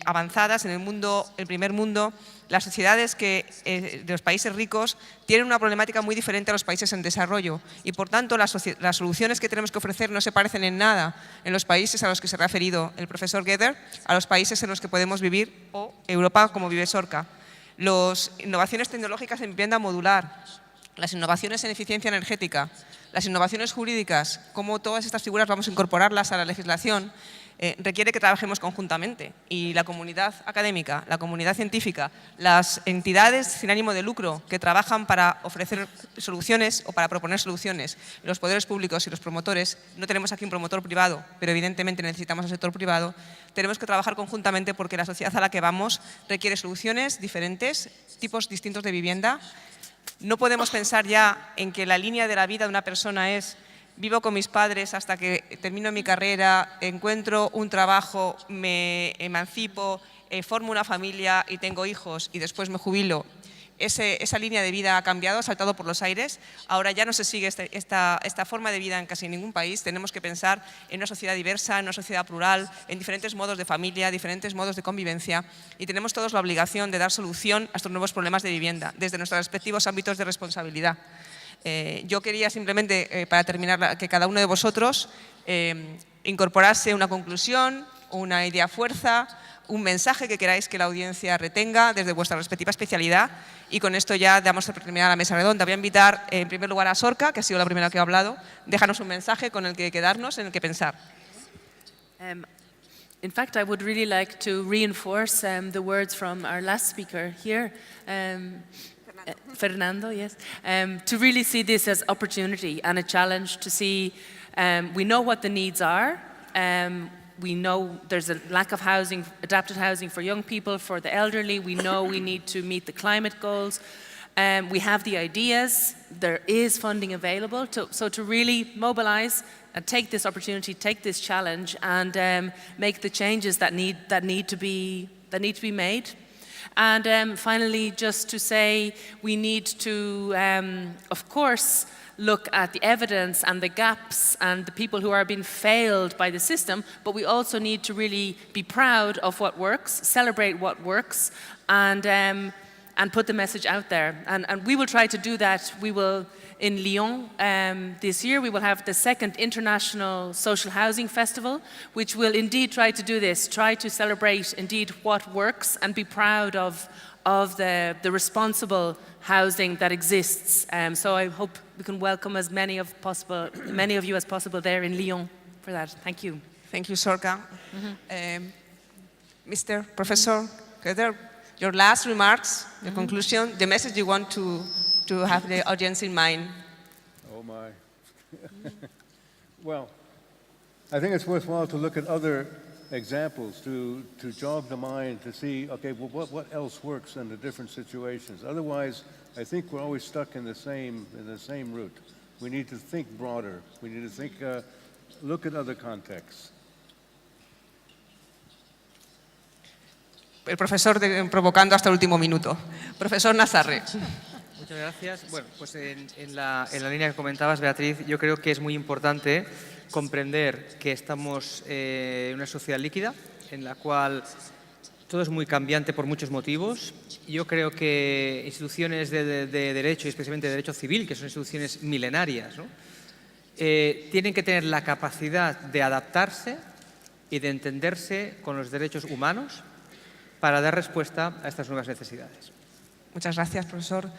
avanzadas en el mundo, el primer mundo, las sociedades de los países ricos tienen una problemática muy diferente a los países en desarrollo y, por tanto, las soluciones que tenemos que ofrecer no se parecen en nada en los países a los que se ha referido el profesor Geder, a los países en los que podemos vivir o Europa como vive Sorca. Las innovaciones tecnológicas en vivienda modular, las innovaciones en eficiencia energética, las innovaciones jurídicas, cómo todas estas figuras vamos a incorporarlas a la legislación, requiere que trabajemos conjuntamente, y la comunidad académica, la comunidad científica, las entidades sin ánimo de lucro que trabajan para ofrecer soluciones o para proponer soluciones, los poderes públicos y los promotores, no tenemos aquí un promotor privado, pero evidentemente necesitamos al sector privado, tenemos que trabajar conjuntamente porque la sociedad a la que vamos requiere soluciones diferentes, tipos distintos de vivienda. No podemos pensar ya en que la línea de la vida de una persona es vivo con mis padres hasta que termino mi carrera, encuentro un trabajo, me emancipo, formo una familia y tengo hijos y después me jubilo. Esa línea de vida ha cambiado, ha saltado por los aires. Ahora ya no se sigue esta forma de vida en casi ningún país. Tenemos que pensar en una sociedad diversa, en una sociedad plural, en diferentes modos de familia, diferentes modos de convivencia, y tenemos todos la obligación de dar solución a estos nuevos problemas de vivienda desde nuestros respectivos ámbitos de responsabilidad. Yo quería simplemente, para terminar, que cada uno de vosotros incorporase una conclusión, una idea fuerza, un mensaje que queráis que la audiencia retenga desde vuestra respectiva especialidad. Y con esto ya damos por terminada la mesa redonda. Voy a invitar en primer lugar a Sorka, que ha sido la primera que ha hablado. Déjanos un mensaje con el que quedarnos, en el que pensar. In fact, I would really like to reinforce the words from our last speaker here, Fernando, yes, to really see this as opportunity and a challenge to see, we know what the needs are, we know there's a lack of housing, adapted housing for young people, for the elderly, we know we need to meet the climate goals, we have the ideas, there is funding available, so to really mobilize and take this opportunity, take this challenge, and make the changes that need to be made. And finally, just to say, we need to, of course, look at the evidence and the gaps and the people who are being failed by the system, but we also need to really be proud of what works, celebrate what works, and put the message out there. And we will try to do that. We will, in Lyon this year, we will have the second International Social Housing Festival, which will indeed try to do this, try to celebrate indeed what works and be proud of the responsible housing that exists. So I hope we can welcome as many of you as possible there in Lyon for that. Thank you. Thank you, Sorka. Mr. Professor Koeder, your last remarks, the conclusion, the message you want to have the audience in mind. Oh my. Well, I think it's worthwhile to look at other examples, to jog the mind, to see, okay, well, what else works in the different situations? Otherwise, I think we're always stuck in the same route. We need to think broader. We need to think, look at other contexts. El profesor provocando hasta el último minuto. Profesor Nazarre. Muchas gracias. Bueno, pues en la línea que comentabas, Beatriz, yo creo que es muy importante comprender que estamos en una sociedad líquida, en la cual todo es muy cambiante por muchos motivos. Yo creo que instituciones de derecho, y especialmente de derecho civil, que son instituciones milenarias, ¿no? Tienen que tener la capacidad de adaptarse y de entenderse con los derechos humanos para dar respuesta a estas nuevas necesidades. Muchas gracias, profesor.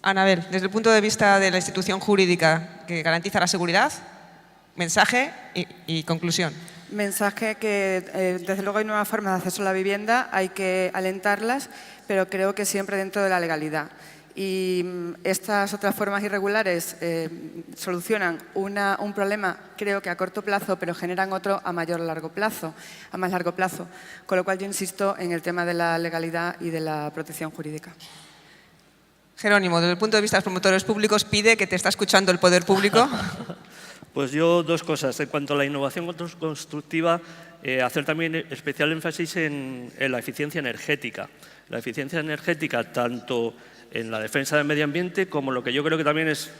Anabel, desde el punto de vista de la institución jurídica que garantiza la seguridad, mensaje y conclusión. Mensaje que, desde luego, hay nuevas formas de acceso a la vivienda, hay que alentarlas, pero creo que siempre dentro de la legalidad. Y estas otras formas irregulares solucionan un problema, creo que a corto plazo, pero generan otro a más largo plazo. Con lo cual yo insisto en el tema de la legalidad y de la protección jurídica. Jerónimo, desde el punto de vista de los promotores públicos, pide que te está escuchando el poder público. Pues yo dos cosas. En cuanto a la innovación constructiva, hacer también especial énfasis en la eficiencia energética. La eficiencia energética tanto en la defensa del medio ambiente como lo que yo creo que también es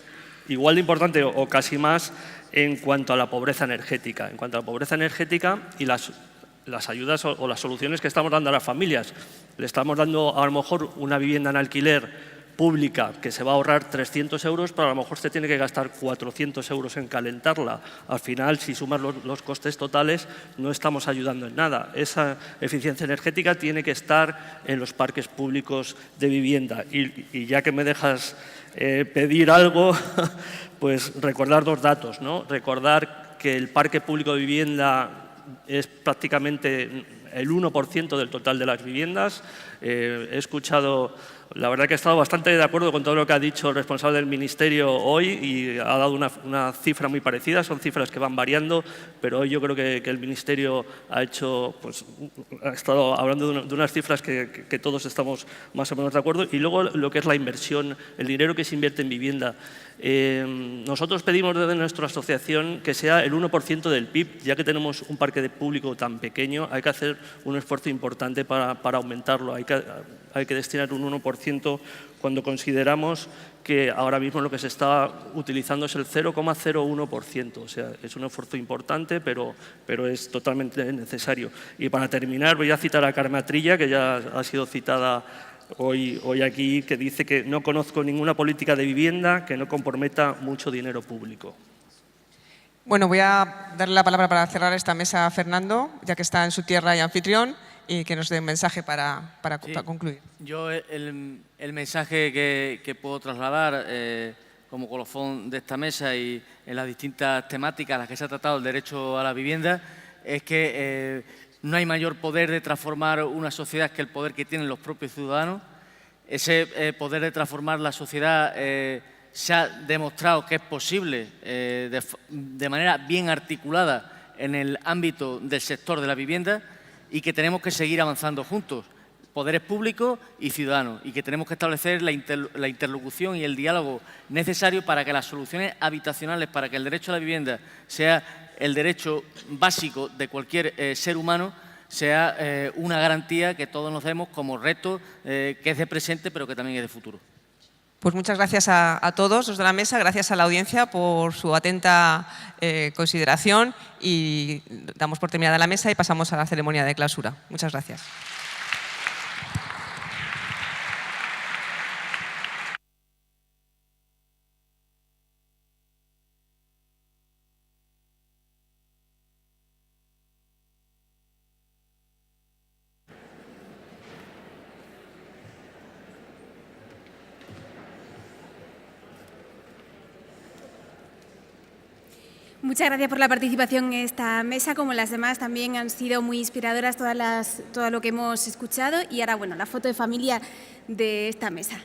igual de importante o casi más en cuanto a la pobreza energética. En cuanto a la pobreza energética y las ayudas o las soluciones que estamos dando a las familias. Le estamos dando a lo mejor una vivienda en alquiler pública que se va a ahorrar 300 euros, pero a lo mejor se tiene que gastar 400 euros en calentarla. Al final, si sumas los costes totales, no estamos ayudando en nada. Esa eficiencia energética tiene que estar en los parques públicos de vivienda. Y ya que me dejas pedir algo, pues recordar dos datos, ¿no? Recordar que el parque público de vivienda es prácticamente el 1% del total de las viviendas. He escuchado, la verdad que he estado bastante de acuerdo con todo lo que ha dicho el responsable del Ministerio hoy y ha dado una cifra muy parecida, son cifras que van variando, pero hoy yo creo que el Ministerio ha estado hablando de unas cifras que todos estamos más o menos de acuerdo. Y luego lo que es la inversión, el dinero que se invierte en vivienda. Nosotros pedimos desde nuestra asociación que sea el 1% del PIB, ya que tenemos un parque público tan pequeño, hay que hacer un esfuerzo importante para aumentarlo. Hay que destinar un 1% cuando consideramos que ahora mismo lo que se está utilizando es el 0,01%. O sea, es un esfuerzo importante, pero es totalmente necesario. Y para terminar, voy a citar a Carme Atrilla, que ya ha sido citada hoy aquí, que dice que no conozco ninguna política de vivienda que no comprometa mucho dinero público. Bueno, voy a darle la palabra para cerrar esta mesa a Fernando, ya que está en su tierra y anfitrión, y que nos dé un mensaje para concluir. Yo el mensaje que puedo trasladar como colofón de esta mesa y en las distintas temáticas a las que se ha tratado el derecho a la vivienda es que no hay mayor poder de transformar una sociedad que el poder que tienen los propios ciudadanos. Ese poder de transformar la sociedad se ha demostrado que es posible de manera bien articulada en el ámbito del sector de la vivienda y que tenemos que seguir avanzando juntos, poderes públicos y ciudadanos, y que tenemos que establecer la interlocución y el diálogo necesario para que las soluciones habitacionales, para que el derecho a la vivienda sea el derecho básico de cualquier ser humano, sea una garantía que todos nos demos como reto que es de presente pero que también es de futuro. Pues muchas gracias a todos los de la mesa, gracias a la audiencia por su atenta consideración y damos por terminada la mesa y pasamos a la ceremonia de clausura. Muchas gracias. Muchas gracias por la participación en esta mesa, como las demás también han sido muy inspiradoras todo lo que hemos escuchado. Y ahora, bueno, la foto de familia de esta mesa.